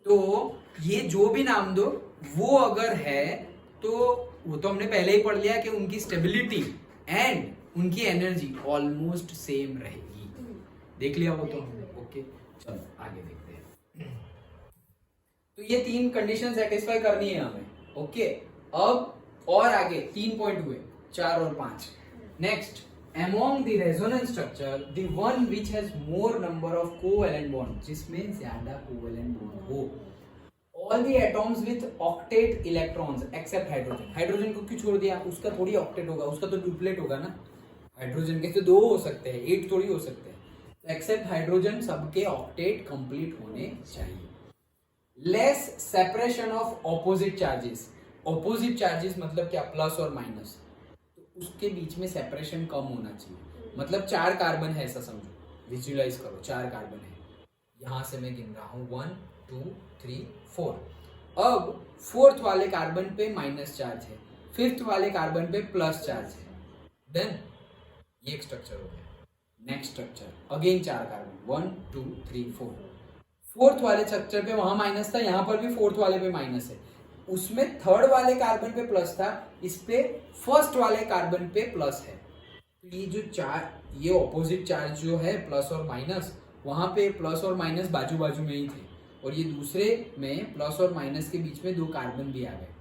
तो ये जो भी नाम दो वो अगर है तो वो तो हमने पहले ही पढ़ लिया कि उनकी स्टेबिलिटी एंड उनकी एनर्जी ऑलमोस्ट सेम रहेगी, देख लिया वो तो हमने। ओके चलो आगे देखते हैं। तो ये 3 कंडीशन सेटिस्फाई करनी है हमें। ओके, अब और आगे 3 पॉइंट हुए, 4 और 5। Next, among the resonance structure the one which has more number of covalent bonds, जिसमें ज्यादा covalent bond हो, all the atoms with octet electrons except hydrogen। Hydrogen को क्यों छोड़ दिया, उसका थोड़ी ऑक्टेट होगा, उसका तो डुप्लेट होगा ना, हाइड्रोजन के तो 2 हो सकते हैं, 8 थोड़ी हो सकते हैं। एक्सेप्ट हाइड्रोजन सबके ऑक्टेट कंप्लीट होने चाहिए। Less separation of opposite charges. Opposite charges मतलब क्या, प्लस और माइनस, तो उसके बीच में सेपरेशन कम होना चाहिए। मतलब 4 कार्बन है ऐसा समझो, विजुअलाइज करो 4 कार्बन है, यहां से मैं गिन रहा हूं 1 2 3 4। अब 4th वाले कार्बन पे माइनस चार्ज है, 5th वाले कार्बन पे प्लस चार्ज है। देन ये एक स्ट्रक्चर हो गया। Next structure again 4 carbon 1 2 3 4। 4th वाले स्ट्रक्चर पे वहां माइनस था, यहां पर भी 4th वाले पे माइनस है, उसमें 3rd वाले कार्बन पे प्लस था, इस पे 1st वाले कार्बन पे प्लस है। तो ये जो ये ऑपोजिट चार्ज जो है प्लस और माइनस, वहां पे प्लस और माइनस बाजू बाजू में ही थे, और ये दूसरे में प्लस और माइनस के बीच में 2 कार्बन भी आ गए,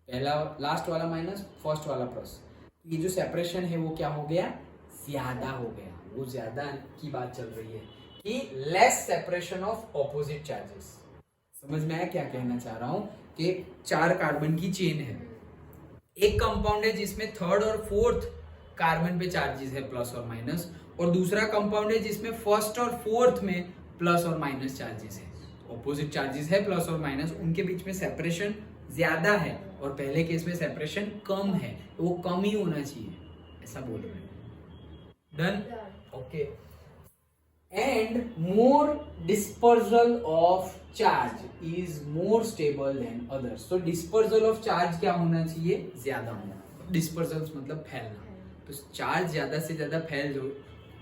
पहला लास्ट वाला माइनस, फर्स्ट वाला प्लस। ये जो सेपरेशन है वो क्या हो गया, ज्यादा हो गया। वो ज्यादा की बात चल रही है कि less separation of opposite charges. समझ में आया क्या कहना चाह रहा हूं, कि 4 कार्बन की चेन है, एक कंपाउंड है जिसमें 3rd और 4th कार्बन पे चार्जेस है प्लस और माइनस, और दूसरा कंपाउंड है जिसमें 1st और 4th में प्लस और माइनस चार्जेस है, ऑपोजिट चार्जेस है प्लस और माइनस, उनके बीच में सेपरेशन ज्यादा है, और पहले केस में सेपरेशन कम है, तो वो कम ही होना चाहिए, ऐसा बोल रहे हैं। Done. Okay, and more dispersal of charge is more stable than others. तो डिस्पर्सल ऑफ चार्ज क्या होना चाहिए, ज्यादा होना। डिस्पर्सल मतलब फैलना, तो चार्ज ज्यादा से ज्यादा फैल जो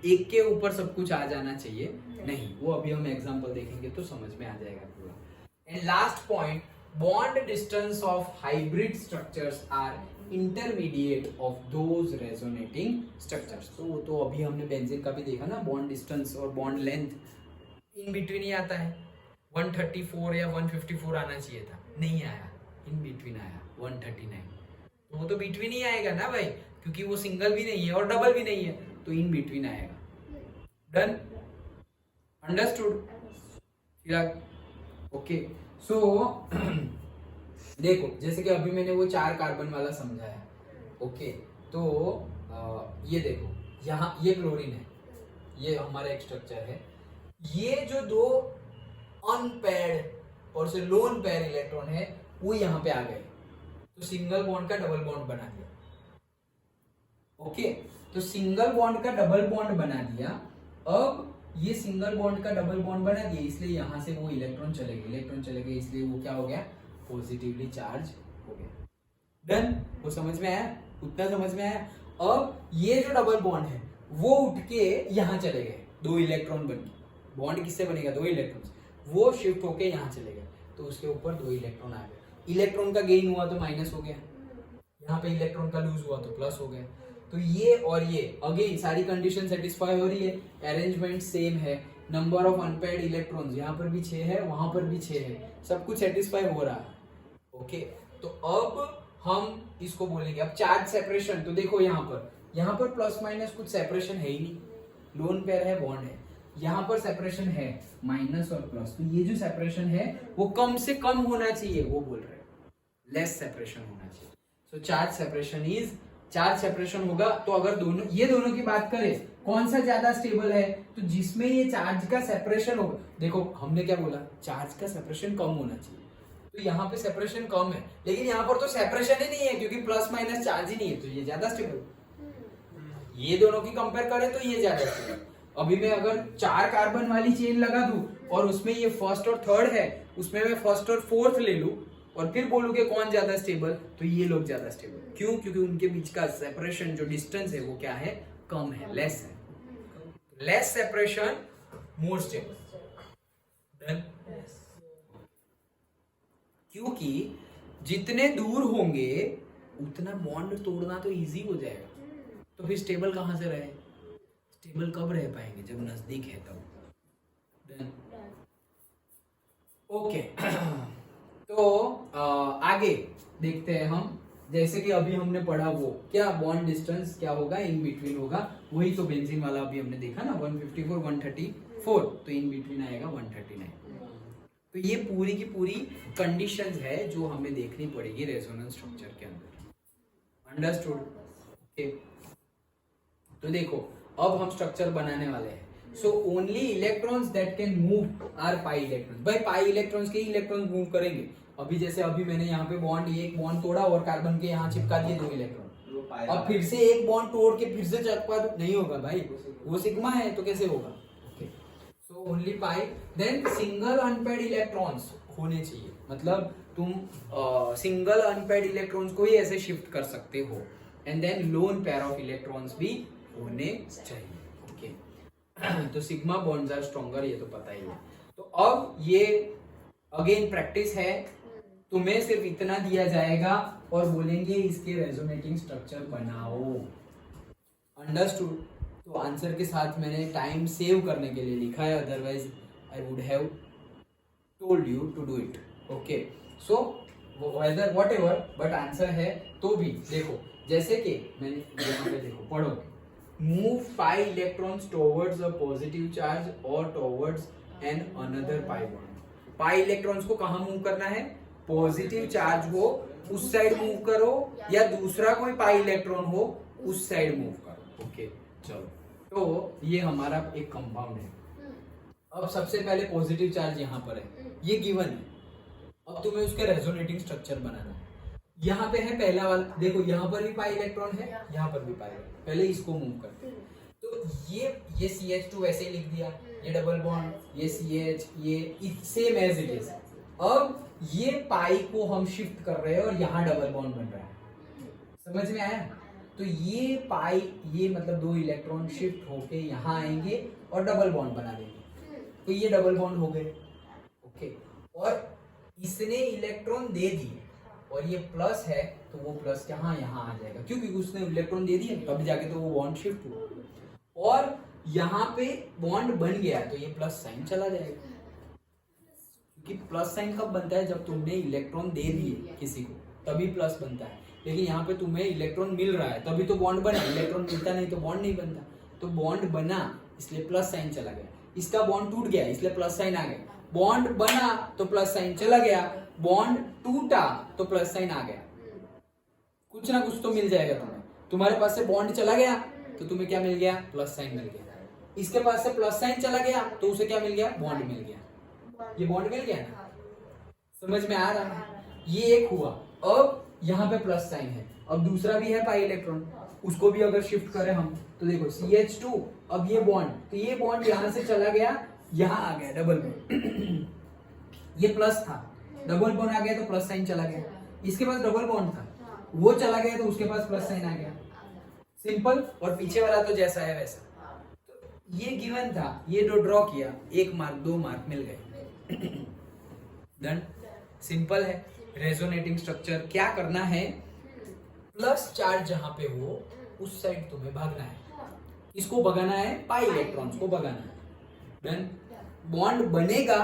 एक के ऊपर सब कुछ आ जाना चाहिए, नहीं, वो अभी हम एग्जांपल देखेंगे तो समझ में आ जाएगा पूरा। And last point, bond distance of hybrid structures are intermediate of those resonating structures. तो वो तो अभी हमने बेंजीन का भी देखा ना, बॉन्ड डिस्टेंस और बॉन्ड लेंथ इन बिटवीन ही आता है। 134 या 154 आना चाहिए था, नहीं आया, इन बिटवीन आया 139। तो वो तो बिटवीन ही आएगा ना भाई, क्योंकि वो सिंगल भी नहीं है और डबल भी नहीं है, तो इन बिटवीन आएगा। Done, understood. ओके, सो देखो जैसे कि अभी मैंने वो 4 कार्बन वाला समझाया। ओके, तो ये देखो यहाँ ये क्लोरीन है, ये हमारा एक स्ट्रक्चर है, ये जो 2 अनपेयर्ड और से लोन पेयर इलेक्ट्रॉन है वो यहाँ पे आ गए, तो सिंगल बॉन्ड का डबल बॉन्ड बना दिया। ओके, तो सिंगल बॉन्ड का डबल बॉन्ड बना दिया। अब ये सिंगल बॉन्ड का डबल बॉन्ड बना दिया, इसलिए यहां से वो इलेक्ट्रॉन चले गए, इसलिए वो क्या हो गया, पॉजिटिवली चार्ज हो गया। डन, वो समझ में आया, उतना समझ में आया। अब ये जो डबल बॉन्ड है वो उठ के यहां चले गए, 2 इलेक्ट्रॉन बन गए। बॉन्ड किससे बनेगा, 2 इलेक्ट्रॉन, वो शिफ्ट होके यहां चले गए, तो उसके ऊपर 2 इलेक्ट्रॉन आ गए। इलेक्ट्रॉन का गेन हुआ तो माइनस हो गया, यहाँ पे इलेक्ट्रॉन का लूज हुआ तो प्लस हो गया। तो ये और ये अगेन सारी कंडीशन सेटिस्फाई हो रही है, अरेंजमेंट सेम है, नंबर ऑफ अनपेयर्ड इलेक्ट्रॉन्स यहाँ पर भी 6 है, वहां पर भी 6 है, सब कुछ सेटिस्फाई हो रहा है। ओके, तो अब हम इसको बोलेंगे अब चार्ज सेपरेशन। तो देखो यहाँ पर प्लस माइनस कुछ सेपरेशन है ही नहीं, लोन पेयर है, बॉन्ड है। यहाँ पर सेपरेशन है माइनस और प्लस, तो ये जो सेपरेशन है वो कम से कम होना चाहिए, वो बोल रहे हैं लेस सेपरेशन होना चाहिए। सो चार्ज सेपरेशन होगा। तो अगर दोनों की बात करें, कौन सा ज्यादा स्टेबल है, तो जिसमें ये चार्ज का सेपरेशन होगा। देखो हमने क्या बोला, चार्ज का सेपरेशन कम होना चाहिए, तो यहाँ पे सेपरेशन कम है, लेकिन यहाँ पर तो सेपरेशन ही नहीं है क्योंकि प्लस माइनस चार्ज ही नहीं है, तो ये ज्यादा स्टेबल। ये दोनों की कंपेयर करें तो ये ज्यादा स्टेबल। अभी मैं अगर 4 कार्बन वाली चेन लगा दूं और उसमें ये फर्स्ट और थर्ड है, उसमें मैं फर्स्ट और फोर्थ ले लूं और फिर बोलूं कि कौन ज्यादा स्टेबल, तो ये लोग ज्यादा स्टेबल। क्यों? क्योंकि उनके बीच का सेपरेशन जो डिस्टेंस है वो क्या है, कम है, लेस है। Less separation more stable. Done. क्योंकि जितने दूर होंगे उतना बॉन्ड तोड़ना तो इजी हो जाएगा, तो फिर स्टेबल कहां से रहे, स्टेबल कब रह पाएंगे, जब नजदीक है तब। डन। ओके, तो आगे देखते हैं हम। जैसे कि अभी हमने पढ़ा वो क्या, बॉन्ड डिस्टेंस क्या होगा, इन बिटवीन होगा, वही तो बेंजीन वाला अभी हमने देखा ना, 154 134, तो इन बिटवीन आएगा 139। तो ये पूरी की पूरी कंडीशंस है जो हमें देखनी पड़ेगी रेजोनेंस स्ट्रक्चर के अंदर। अंडरस्टूड? ओके, तो देखो अब हम स्ट्रक्चर बनाने वाले हैं। So only electrons that can move are pi electrons. भाई पाई इलेक्ट्रॉन्स के इलेक्ट्रॉन्स मूव करेंगे। अभी जैसे अभी मैंने यहाँ पे बॉन्ड, एक बॉन्ड तोड़ा और कार्बन के यहाँ चिपका दिए 2 इलेक्ट्रॉन, अब फिर से एक बॉन्ड तोड़ के फिर से चिपका दो, नहीं होगा भाई, वो सिग्मा है तो कैसे होगा। ओके, सो ओनली पाई। देन सिंगल अनपेयर्ड इलेक्ट्रॉन्स होने चाहिए, मतलब तुम सिंगल अनपेयर्ड इलेक्ट्रॉन्स को ही ऐसे शिफ्ट कर सकते हो। And then lone pair of electrons भी होने चाहिए। ओके, तो सिग्मा बॉन्ड्स आर स्ट्रॉन्गर, ये तो पता ही है। तो अब ये अगेन प्रैक्टिस है, तुम्हें सिर्फ इतना दिया जाएगा और बोलेंगे इसके रेजोनेटिंग स्ट्रक्चर बनाओ। अंडरस्टूड? तो आंसर के साथ मैंने टाइम सेव करने के लिए लिखा है, otherwise I would have told you to do it. Okay, so whether whatever, but answer है तो भी देखो, जैसे कि मैंने यहाँ पे देखो, पढ़ो, move pi electrons towards a positive charge or towards an another pi bond। pi electrons को कहाँ मूव करना है, पॉजिटिव चार्ज हो उस साइड मूव करो, या दूसरा कोई पाई इलेक्ट्रॉन हो उस साइड मूव करो। ओके, चलो, तो ये हमारा एक कंपाउंड है। अब सबसे पहले पॉजिटिव चार्ज यहाँ पर है, ये गिवन है। अब तुम्हें उसके रेजोनेटिंग स्ट्रक्चर बनाना है। यहाँ पे है पहला वाला, देखो यहाँ पर भी पाई इलेक्ट्रॉन है, यहाँ पर भी पाई इलेक्ट्रॉन, पहले इसको मूव करते हैं। तो ये CH2 वैसे ही लिख दिया, ये डबल बॉन्ड, ये CH, ये सेम एज इट इज। अब ये पाई को हम शिफ्ट कर रहे हैं और यहाँ डबल बॉन्ड बन रहा है, समझ में आया? तो ये पाई, ये मतलब 2 इलेक्ट्रॉन शिफ्ट होके यहाँ आएंगे और डबल बॉन्ड बना देंगे, तो ये डबल बॉन्ड हो गए। ओके, और इसने इलेक्ट्रॉन दे दिए और ये प्लस है, तो वो प्लस यहाँ आ जाएगा, क्योंकि उसने इलेक्ट्रॉन दे दिया, तब जाके तो वो बॉन्ड शिफ्ट हुआ। और यहाँ पे बॉन्ड बन गया तो ये प्लस साइन चला जाएगा, क्योंकि प्लस साइन कब बनता है, जब तुमने इलेक्ट्रॉन दे दिए किसी को, तभी प्लस बनता है। लेकिन यहाँ पे तुम्हें इलेक्ट्रॉन मिल रहा है तभी तो बॉन्ड बना, इलेक्ट्रॉन मिलता नहीं तो बॉन्ड नहीं बनता। तो बॉन्ड बना इसलिए प्लस साइन चला गया, इसका बॉन्ड टूट गया इसलिए प्लस साइन आ गया, बॉन्ड बना तो प्लस साइन चला गया, बॉन्ड टूटा तो प्लस साइन आ गया। कुछ ना कुछ तो मिल जाएगा तुम्हें। तुम्हारे पास से बॉन्ड चला गया तो तुम्हें क्या मिल गया, प्लस साइन मिल गया। इसके पास से प्लस साइन चला गया तो उसे क्या मिल गया, बॉन्ड मिल गया। ये बॉन्ड मिल गया ना, समझ में आ रहा है? ये एक हुआ। अब यहाँ पे प्लस साइन है। अब दूसरा भी है पाई इलेक्ट्रॉन, उसको भी अगर शिफ्ट करें हम तो देखो CH2, अब ये बॉन्ड, तो ये बॉन्ड यहाँ से चला गया, यहाँ आ गया डबल बॉन्ड। ये प्लस था, डबल बॉन्ड आ गया तो प्लस साइन चला गया। इसके पास डबल बॉन्ड था, वो चला गया तो उसके पास प्लस साइन आ गया। सिंपल। और पीछे वाला तो जैसा है वैसा। तो ये गिवन था, ये जो ड्रॉ किया, 1 मार्क 2 मार्क मिल गए। डन। सिंपल है। रेजोनेटिंग स्ट्रक्चर क्या करना है, प्लस चार्ज जहां पे हो उस साइड तुम्हें भागना है, इसको भगाना है, पाई इलेक्ट्रॉन्स को भगाना है। डन। बॉन्ड बनेगा,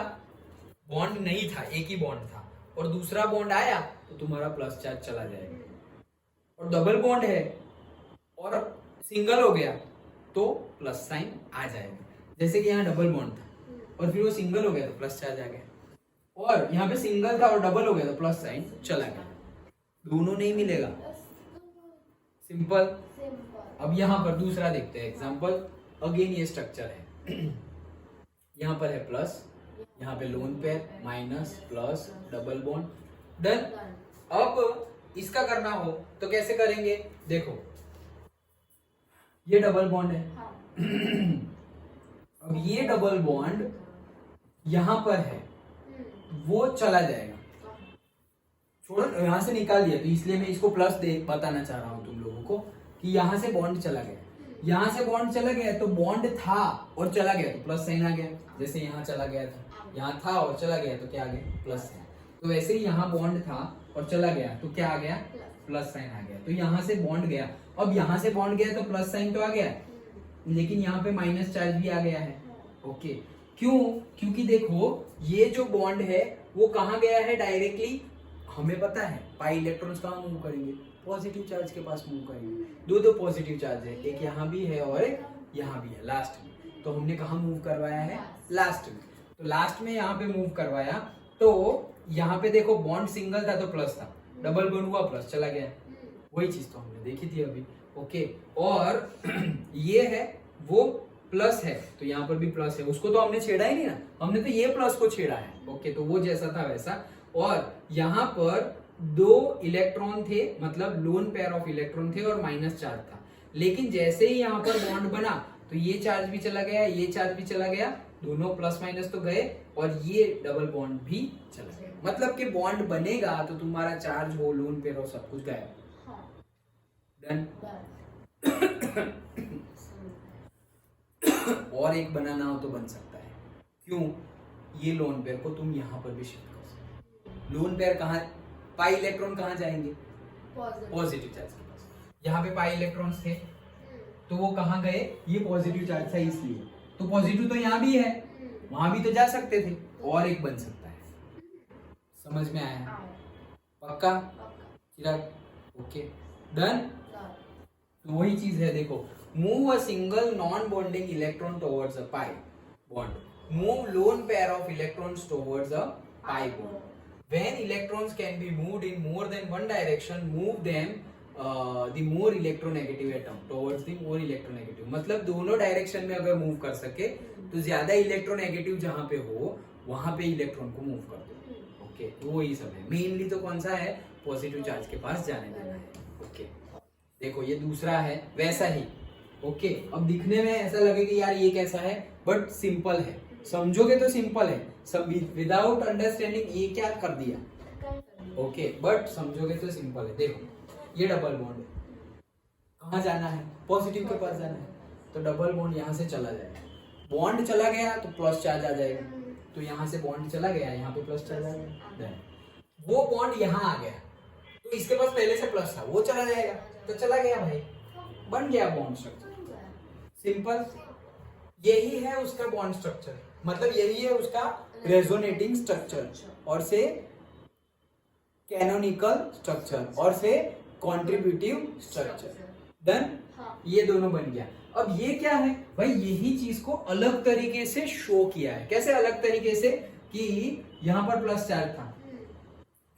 बॉन्ड नहीं था, एक ही बॉन्ड था, और दूसरा बॉन्ड आया तो तुम्हारा प्लस चार्ज चला जाएगा। और डबल बॉन्ड है और सिंगल हो गया तो प्लस साइन आ जाएगा। जैसे कि यहाँ डबल बॉन्ड था और फिर वो सिंगल हो गया तो प्लस चार्ज आ गया, और यहाँ पे सिंगल था और डबल हो गया तो प्लस साइन चला गया। दोनों नहीं मिलेगा। सिंपल। अब यहाँ पर दूसरा देखते हैं एग्जांपल। अगेन ये स्ट्रक्चर है, यहाँ पर है प्लस, यहाँ पे lone pair, minus, plus, double bond. Done. अब इसका करना हो तो कैसे करेंगे, देखो ये डबल बॉन्ड है। अब ये डबल बॉन्ड यहां पर है, वो चला जाएगा। छोड़ो, यहां से निकाल दिया तो इसलिए मैं इसको प्लस दे बताना चाह रहा हूं तुम लोगों को कि यहां से बॉन्ड चला गया। यहां से बॉन्ड चला गया तो बॉन्ड था और चला गया तो प्लस साइन आ गया। जैसे यहाँ चला गया था, यहाँ था और चला गया तो क्या आ गया, प्लस साइन। तो वैसे ही यहाँ बॉन्ड था और चला गया तो क्या आ गया, प्लस साइन आ गया। तो यहाँ से बॉन्ड गया, अब यहाँ से बॉन्ड गया तो प्लस साइन तो आ गया, लेकिन यहाँ पे माइनस चार्ज भी आ गया है। ओके, क्यों? क्योंकि देखो ये जो बॉन्ड है वो कहाँ गया है डायरेक्टली, हमें पता है पाई इलेक्ट्रॉन्स कहाँ मूव करेंगे, पॉजिटिव चार्ज के पास मूव करेंगे। दो पॉजिटिव चार्ज है, एक यहाँ भी है और एक यहाँ भी है लास्ट में। तो हमने कहाँ मूव करवाया है, लास्ट में। तो लास्ट में यहाँ पे मूव करवाया तो यहाँ पे देखो बॉन्ड सिंगल था तो प्लस था, डबल बॉन्ड हुआ प्लस चला गया। वही चीज तो हमने देखी थी अभी। ओके, और ये है वो प्लस है तो यहाँ पर भी प्लस है, उसको तो हमने छेड़ा ही नहीं ना, हमने तो ये प्लस को छेड़ा है। ओके, तो वो जैसा था वैसा। और यहाँ पर 2 इलेक्ट्रॉन थे, मतलब लोन पेयर ऑफ इलेक्ट्रॉन थे और माइनस चार्ज था। लेकिन जैसे ही यहाँ पर बॉन्ड बना तो ये चार्ज भी चला गया, ये चार्ज भी चला गया, दोनों प्लस माइनस तो गए, और ये डबल बॉन्ड भी चला गया। मतलब कि बॉन्ड बनेगा तो तुम्हारा चार्ज हो, लोन पेयर हो, सब कुछ गया। डन। और एक बनाना हो तो बन सकता है। क्यों? ये लोन पेयर को तुम यहाँ पर भी शिफ्ट कर सकते हो। लोन पेयर कहाँ, पाई इलेक्ट्रॉन कहाँ जाएंगे, पॉजिटिव चार्ज के पास। यहाँ पे पाई इलेक्ट्रॉन्स थे तो वो कहाँ गए, ये पॉजिटिव चार्ज था इसलिए, तो पॉजिटिव तो यहाँ भी है, वहां भी तो जा सकते थे। और एक बन सकता है। समझ में आया? पक्का? Okay, done. तो वही चीज है, देखो, move a single non bonding electron towards a pi bond, move loan pair of electrons towards a pi bond. When electrons can be moved in more than one direction, move them the more electronegative atom towards the more electronegative। मतलब दोनों direction में अगर move कर सके तो ज्यादा electronegative जहां पे हो वहां पे इलेक्ट्रॉन को मूव कर दो। ओके, तो वही सब है। मेनली तो कौन सा है, पॉजिटिव चार्ज के पास जाने देना है। ओके, देखो ये दूसरा है वैसा ही। ओके, अब दिखने में ऐसा लगेगा यार ये कैसा है, बट सिंपल है, समझोगे तो सिंपल है। सब विदाउट अंडरस्टैंडिंग ये क्या कर दिया। ओके, बट समझोगे तो सिंपल है। देखो ये डबल बॉन्ड है, कहाँ जाना है, पॉजिटिव के पास जाना है, तो डबल बॉन्ड यहाँ से चला जाएगा। बॉन्ड चला गया तो प्लस चार्ज आ जाएगा, तो यहाँ से बॉन्ड चला गया, यहाँ पे प्लस चार्ज आ गया। वो बॉन्ड यहाँ आ गया तो इसके पास पहले से प्लस था, वो चला जाएगा तो चला गया भाई, बन गया बॉन्ड स्ट्रक्चर। सिंपल, यही है उसका बॉन्ड स्ट्रक्चर, मतलब यही है उसका रेजोनेटिंग स्ट्रक्चर, और से कैनोनिकल स्ट्रक्चर, और से कॉन्ट्रीब्यूटिव स्ट्रक्चर। डन। ये दोनों बन गया। अब ये क्या है भाई, यही चीज को अलग तरीके से शो किया है। कैसे अलग तरीके से, कि यहाँ पर प्लस चार्ज था,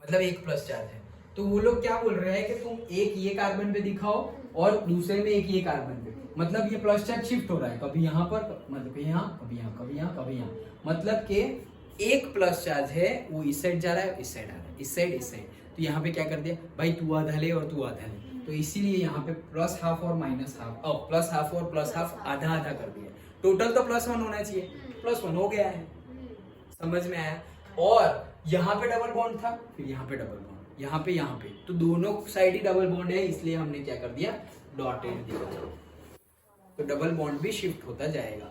मतलब एक प्लस चार्ज है, तो वो लोग क्या बोल रहे हैं कि तुम एक ये कार्बन पे दिखाओ और दूसरे में एक ये कार्बन पे, मतलब ये प्लस चार्ज शिफ्ट हो रहा है, कभी यहाँ पर, मतलब यहाँ, कभी यहाँ, कभी यहाँ, कभी यहाँ। मतलब कि एक प्लस चार्ज है वो इस साइड जा रहा है, इस साइड आ रहा है, इस साइड, इस साइड। तो यहाँ पे क्या कर दिया भाई, तू आधा ले और तू आधा ले, तो इसीलिए यहाँ पे प्लस हाफ और माइनस हाफ, प्लस हाफ और प्लस हाफ आधा आधा कर दिया। टोटल तो प्लस 1 होना चाहिए, प्लस 1 हो गया है, समझ में आया। और यहाँ पे डबल बॉन्ड था, फिर यहाँ पे डबल बॉन्ड, यहाँ पे, तो दोनों साइड ही डबल बॉन्ड है, इसलिए हमने क्या कर दिया, डॉटेड दिया, तो डबल बॉन्ड भी शिफ्ट होता जाएगा,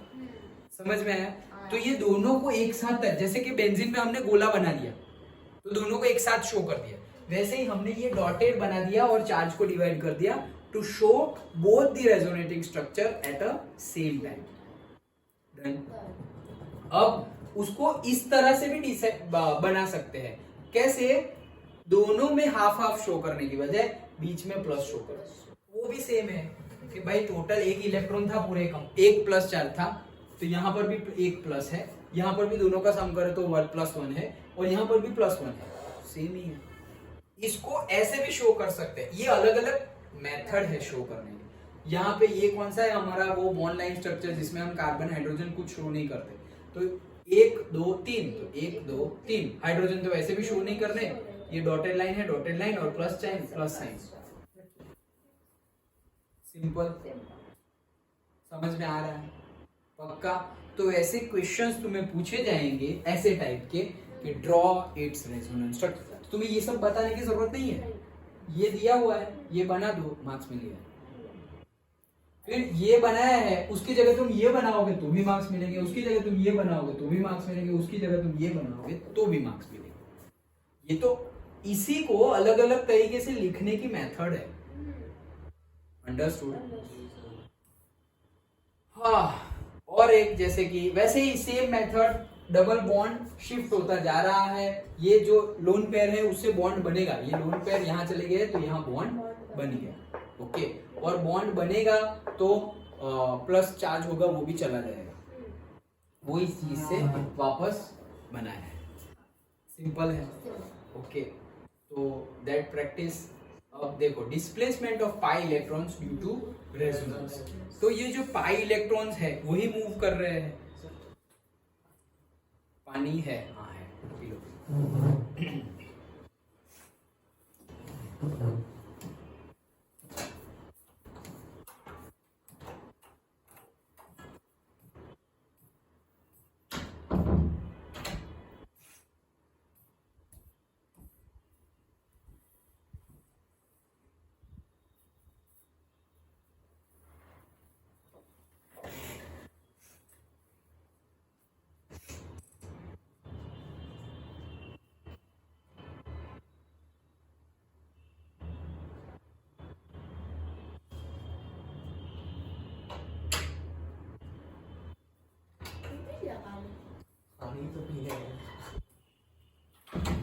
समझ में आया। तो ये दोनों को एक साथ, जैसे कि बेंजीन में हमने गोला बना दिया तो दोनों को एक साथ शो कर दिया, वैसे ही हमने ये डॉटेड बना दिया और चार्ज को डिवाइड कर दिया to show both the resonating structure at a same time. Done. अब उसको इस तरह से भी बना सकते हैं, कैसे, दोनों में हाफ हाफ शो करने की बजाय बीच में प्लस शो कर, वो भी सेम है कि भाई टोटल एक इलेक्ट्रॉन था पूरे कम, एक प्लस चार्ज था, तो यहाँ पर भी एक प्लस है, यहाँ पर भी दोनों का सम करें तो 1 + 1 है, और यहाँ पर भी +1 है, सेम ही है। इसको ऐसे भी शो कर सकते हैं, ये अलग अलग मेथड है शो करने के। यहाँ पे ये कौन सा है हमारा, वो बॉन्ड लाइन स्ट्रक्चर जिसमें हम कार्बन हाइड्रोजन कुछ शो नहीं करते, तो 1 2 3, तो 1 2 3, हाइड्रोजन तो वैसे भी शो नहीं करने, ये डॉटेड लाइन है, डॉटेड लाइन और प्लस साइन, सिंपल, समझ में आ रहा है पक्का। तो ऐसे क्वेश्चंस तुम्हें पूछे जाएंगे ऐसे टाइप के कि ड्रॉ इट्स रेजोनेंस स्ट्रक्चर, तुम्हें ये सब बताने की जरूरत नहीं है, ये दिया हुआ है, ये बना दो, मार्क्स मिल गया। फिर ये बनाया है, उसकी जगह तुम ये बनाओगे तो भी मार्क्स मिलेंगे, उसकी जगह तुम ये बनाओगे तो भी मार्क्स मिलेंगे, उसकी जगह तुम ये बनाओगे तो भी मार्क्स मिलेंगे। ये तो इसी को अलग अलग तरीके से लिखने की मेथड है, अंडरस्टूड। हाँ, और एक जैसे कि वैसे ही same method, double bond shift होता जा रहा है, ये जो लोन पेयर है उससे बॉन्ड बनेगा, ये लोन पेयर यहाँ चले गए तो यहाँ बॉन्ड बन गया, ओके, और बॉन्ड बनेगा तो प्लस चार्ज होगा, वो भी चला जाएगा, वो इस चीज से वापस बना है, सिंपल है, ओके। तो दैट प्रैक्टिस। अब देखो displacement of pi electrons due to resonance, तो ये जो पाई इलेक्ट्रॉन्स है वही मूव कर रहे हैं, पानी है, हाँ है, पी लो।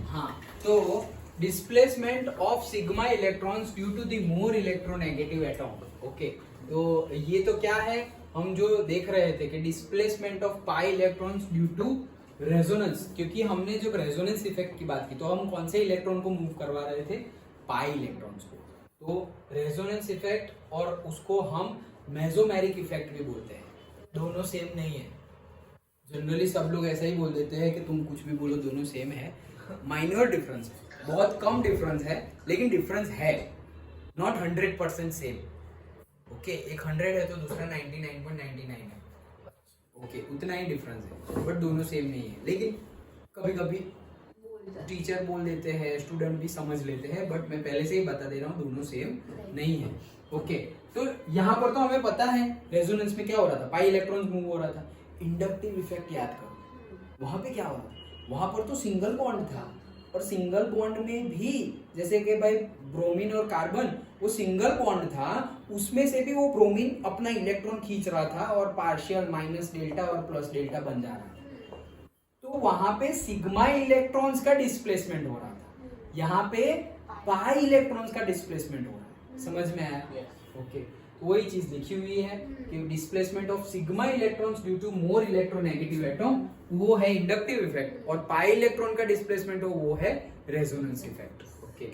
हाँ, तो displacement of sigma electrons due to the more electronegative atom, okay. तो ये तो क्या है, हम जो देख रहे थे कि displacement of pi electrons due to resonance, क्योंकि हमने जब रेजोनेंस इफेक्ट की बात की तो हम कौन से इलेक्ट्रॉन को मूव करवा रहे थे, पाई इलेक्ट्रॉन्स को। तो रेजोनेंस इफेक्ट और उसको हम मेसोमेरिक इफेक्ट भी बोलते हैं, दोनों सेम नहीं है। जनरली सब लोग ऐसा ही बोल देते हैं कि तुम कुछ भी बोलो दोनों सेम है, माइनर डिफरेंस है, बहुत कम डिफरेंस है, लेकिन डिफरेंस है, नॉट 100% सेम, ओके। एक 100 है तो दूसरा 99.99 है, ओके, उतना ही डिफरेंस है, बट दोनों सेम नहीं है। लेकिन कभी कभी टीचर बोल देते हैं, स्टूडेंट भी समझ लेते हैं, बट मैं पहले से ही बता दे रहा हूँ दोनों सेम नहीं है, ओके। तो यहाँ पर तो हमें पता है रेजोनेंस में क्या हो रहा था, पाई इलेक्ट्रॉन्स मूव हो रहा था। इंडक्टिव इफेक्ट याद करो, वहां पे क्या हो रहा था, वहां पर तो सिंगल बॉन्ड था, और सिंगल बॉन्ड में भी जैसे कि भाई ब्रोमीन और कार्बन, वो सिंगल बॉन्ड था, उसमें से भी वो ब्रोमीन अपना इलेक्ट्रॉन खींच रहा था और पार्शियल माइनस डेल्टा और प्लस डेल्टा बन जा रहा था। तो वहां पे सिग्मा इलेक्ट्रॉन्स का डिस्प्लेसमेंट हो रहा था, यहाँ पे पाई इलेक्ट्रॉन्स का डिस्प्लेसमेंट हो रहा है, समझ में आया, ओके। वही चीज लिखी हुई है कि displacement of sigma electrons due to more electronegative atom, वो है इंडक्टिव इफेक्ट, और पाई इलेक्ट्रॉन का डिस्प्लेसमेंट हो वो है रेजोनेंस इफेक्ट, ओके।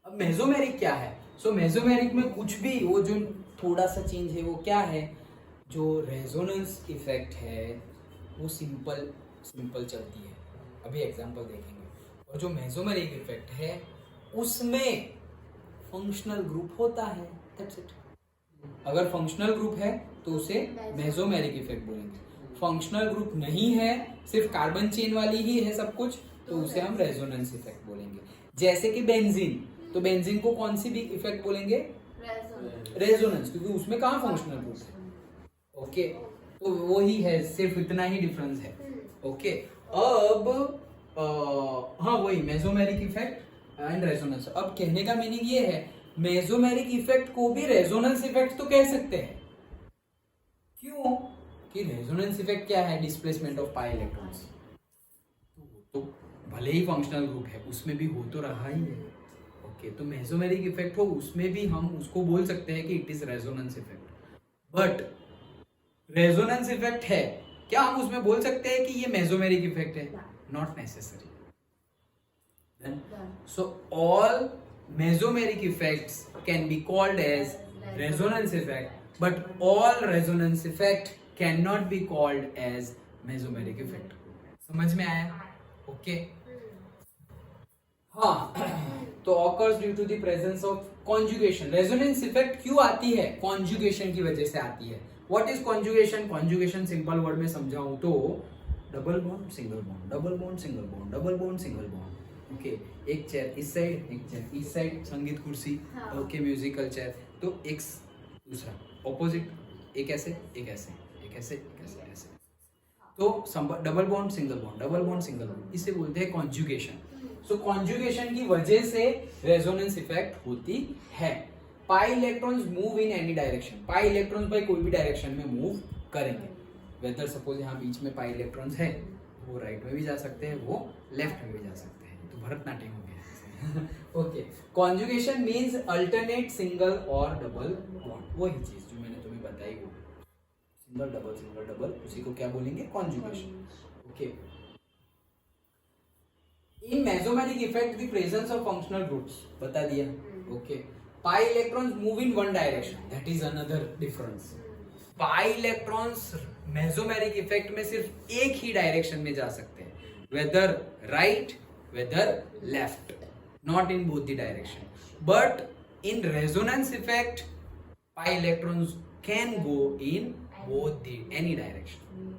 अब मेसोमेरिक क्या है, सो मेसोमेरिक में कुछ भी, वो जो थोड़ा सा चेंज है वो क्या है, जो रेजोनेंस इफेक्ट है वो सिंपल चलती है। अभी एग्जांपल देखेंगे। और जो मेसोमेरिक इफेक्ट है उसमें फंक्शनल ग्रुप होता है, दैट्स इट। अगर फंक्शनल ग्रुप है तो उसे मेसोमेरिक इफेक्ट बोलेंगे, फंक्शनल ग्रुप नहीं है, सिर्फ कार्बन चेन वाली ही है सब कुछ, तो उसे हम रेजोनेंस इफेक्ट बोलेंगे। जैसे कि बेंजीन, तो बेंजीन को कौन सी भी इफेक्ट बोलेंगे? रेजोनेंस, क्योंकि उसमें कहाँ फंक्शनल ग्रुप है। ओके, तो वो ही है, सिर्फ इतना ही डिफरेंस है। ओके, अब हाँ वही मेसोमेरिक इफेक्ट एंड रेजोनेंस। अब कहने का मीनिंग ये है, मेसोमेरिक इफेक्ट को भी रेजोनेंस इफेक्ट तो कह सकते हैं। क्यों? कि रेजोनेंस इफेक्ट क्या है? Displacement of pi electrons. तो भले ही फंक्शनल ग्रुप है, उसमें भी हो तो रहा ही है। ओके, तो मेसोमेरिक इफेक्ट हो उसमें भी हम उसको बोल सकते हैं कि it is resonance effect. But resonance effect है, क्या हम उसमें बोल सकते हैं कि ये मेसोमेरिक इफेक्ट है? Not necessary. So all mesomeric effects can be called as resonance effect, but all resonance effect cannot be called as mesomeric effect. समझ में आया? ओके, हाँ, तो occurs due to the presence of conjugation. Resonance effect क्यों आती है? Conjugation की वजह से आती है। What is conjugation? Conjugation simple word में समझाऊं तो double bond single bond, double bond single bond, double bond single bond. Okay, एक चेयर इस साइड, एक चेयर इस साइड, संगीत कुर्सी। ओके, म्यूजिकल चेयर, तो एक दूसरा ऑपोजिट, एक ऐसे एक ऐसे एक ऐसे एक ऐसे ऐसे, तो double bond single bond, double bond single bond, इसे बोलते हैं कॉन्जुगेशन। सो कॉन्जुगेशन की वजह से रेजोनेंस इफेक्ट होती है। पाई electrons move in any direction, pi electrons भाई कोई भी डायरेक्शन में मूव करेंगे। वेदर सपोज यहाँ बीच में पाई इलेक्ट्रॉन्स है, वो राइट में भी जा सकते हैं, वो लेफ्ट में भी जा सकते हैं, तो भरतनाट्यम हो गया। Okay, conjugation means alternate single और डबल बॉन्ड, वही चीज जो मैंने तुम्हें बताई, वो सिंगल डबल, उसी को क्या बोलेंगे? Conjugation. Okay, in mesomeric effect the presence of functional groups बता दिया। Okay, pi electrons move in one direction, that is another difference. Pi electrons mesomeric effect में सिर्फ एक ही डायरेक्शन में जा सकते हैं, whether right whether left, not in both the direction. But in resonance effect pi electrons can go in both the any direction,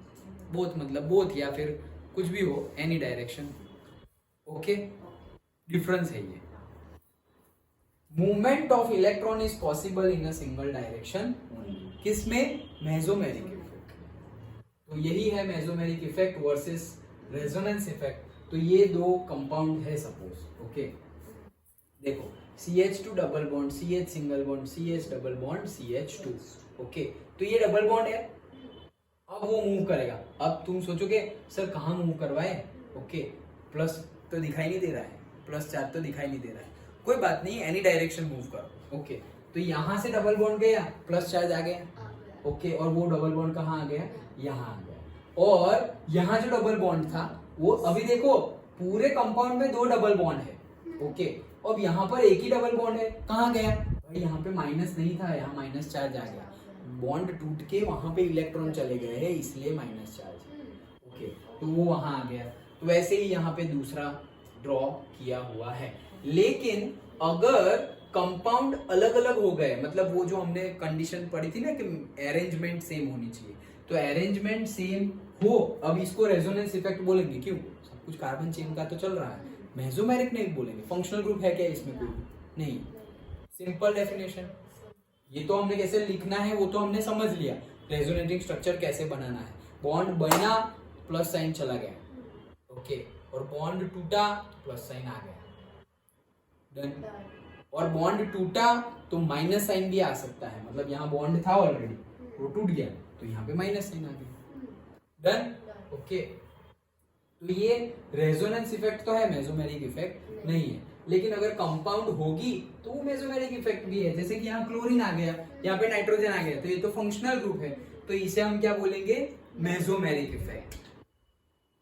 both मतलब both या फिर कुछ भी हो, एनी डायरेक्शन। ओके, डिफरेंस है ये। Movement of electron is possible in a single direction, किसमें? Mesomeric effect. तो यही है mesomeric effect versus resonance effect. तो ये दो कंपाउंड है सपोज। ओके, देखो CH2 double bond, CH single bond, CH double bond, CH2। Okay, तो ये डबल बॉन्ड है, अब वो मूव करेगा। अब तुम सोचोगे सर कहाँ मूव करवाए? ओके, प्लस तो दिखाई नहीं दे रहा है, प्लस चार्ज तो दिखाई नहीं दे रहा है, कोई बात नहीं, एनी डायरेक्शन मूव करो। ओके, तो यहां से डबल बॉन्ड गया, प्लस चार्ज आ गया। ओके, और वो डबल बॉन्ड कहाँ आ गया? यहाँ आ गया। और यहाँ जो डबल बॉन्ड था वो अभी देखो पूरे कंपाउंड में दो डबल बॉन्ड है। ओके, अब यहाँ पर एक ही डबल बॉन्ड है, कहाँ गया? भाई यहाँ पे माइनस नहीं था, यहाँ माइनस चार्ज आ गया, बॉन्ड टूट के वहां पे इलेक्ट्रॉन चले गए हैं, इसलिए माइनस चार्ज। ओके, तो वो वहां आ गया। तो वैसे ही यहाँ पे दूसरा ड्रॉ किया हुआ है। लेकिन अगर कंपाउंड अलग अलग हो गए, मतलब वो जो हमने कंडीशन पढ़ी थी ना कि अरेंजमेंट सेम होनी चाहिए, तो अरेंजमेंट सेम हो, अब इसको रेजोनेंस इफेक्ट बोलेंगे। क्यों? सब कुछ कार्बन चेन का तो चल रहा है, मेसोमेरिक नहीं बोलेंगे। फंक्शनल ग्रुप है क्या इसमें? कोई नहीं। सिंपल डेफिनेशन, ये तो हमने कैसे लिखना है वो तो हमने समझ लिया, रेजोनेटिंग स्ट्रक्चर कैसे बनाना है। बॉन्ड बना, प्लस साइन चला गया। ओके, और बॉन्ड टूटा, प्लस साइन आ गया। डन। और बॉन्ड टूटा तो माइनस साइन भी आ सकता है, मतलब यहाँ बॉन्ड था ऑलरेडी, वो टूट गया तो यहाँ पे माइनस साइन आ गया। डन। ओके, तो ये रेजोनेंस इफेक्ट तो है, मेसोमेरिक इफेक्ट नहीं है। लेकिन अगर कंपाउंड होगी तो वो मेसोमेरिक इफेक्ट भी है। जैसे कि यहाँ क्लोरीन आ गया, यहाँ पे नाइट्रोजन आ गया, तो ये तो फंक्शनल ग्रुप है, तो इसे हम क्या बोलेंगे? Mesomeric effect.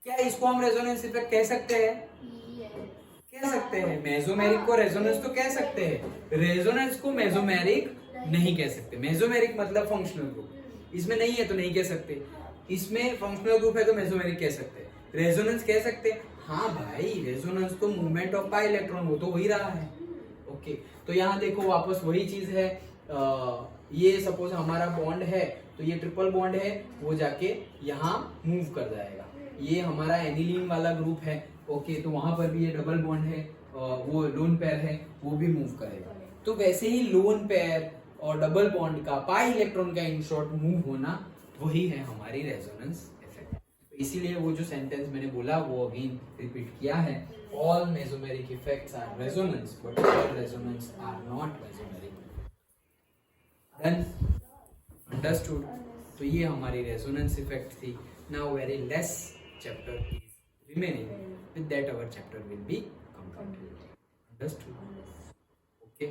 क्या इसको हम रेजोनेंस इफेक्ट कह सकते हैं? कह सकते हैं। मेसोमेरिक को रेजोनेंस तो कह सकते हैं, रेजोनेंस को मेसोमेरिक नहीं कह सकते। मेसोमेरिक मतलब फंक्शनल ग्रुप, इसमें नहीं है तो नहीं कह सकते। इसमें फंक्शनल ग्रुप है तो मेसोमेरिक कह सकते हैं। रेजोनेंस कह सकते हैं, हाँ भाई, रेजोनेंस तो मूवमेंट ऑफ पाई इलेक्ट्रॉन, वो तो हो ही रहा है। ओके, तो यहाँ देखो वापस वही चीज है। ये सपोज हमारा बॉन्ड है, तो ये ट्रिपल बॉन्ड है, वो जाके यहाँ मूव कर जाएगा। ये हमारा एनिलीन वाला ग्रुप है। ओके, तो वहां पर भी ये डबल बॉन्ड है, वो लोन पेयर है, वो भी मूव करेगा। तो वैसे ही लोन पेयर और डबल बॉन्ड का पाई इलेक्ट्रॉन का इन शॉर्ट मूव होना, वही है हमारी रेजोनेंस इफेक्ट। तो इसीलिए वो जो सेंटेंस मैंने बोला वो अगेन रिपीट किया है, all mesomeric effects are resonance but all resonance are not mesomeric. Done, understood. तो ये हमारी रेजोनेंस इफेक्ट थी। Now very less chapter is remaining, with that our chapter will be completed. Understood? Okay.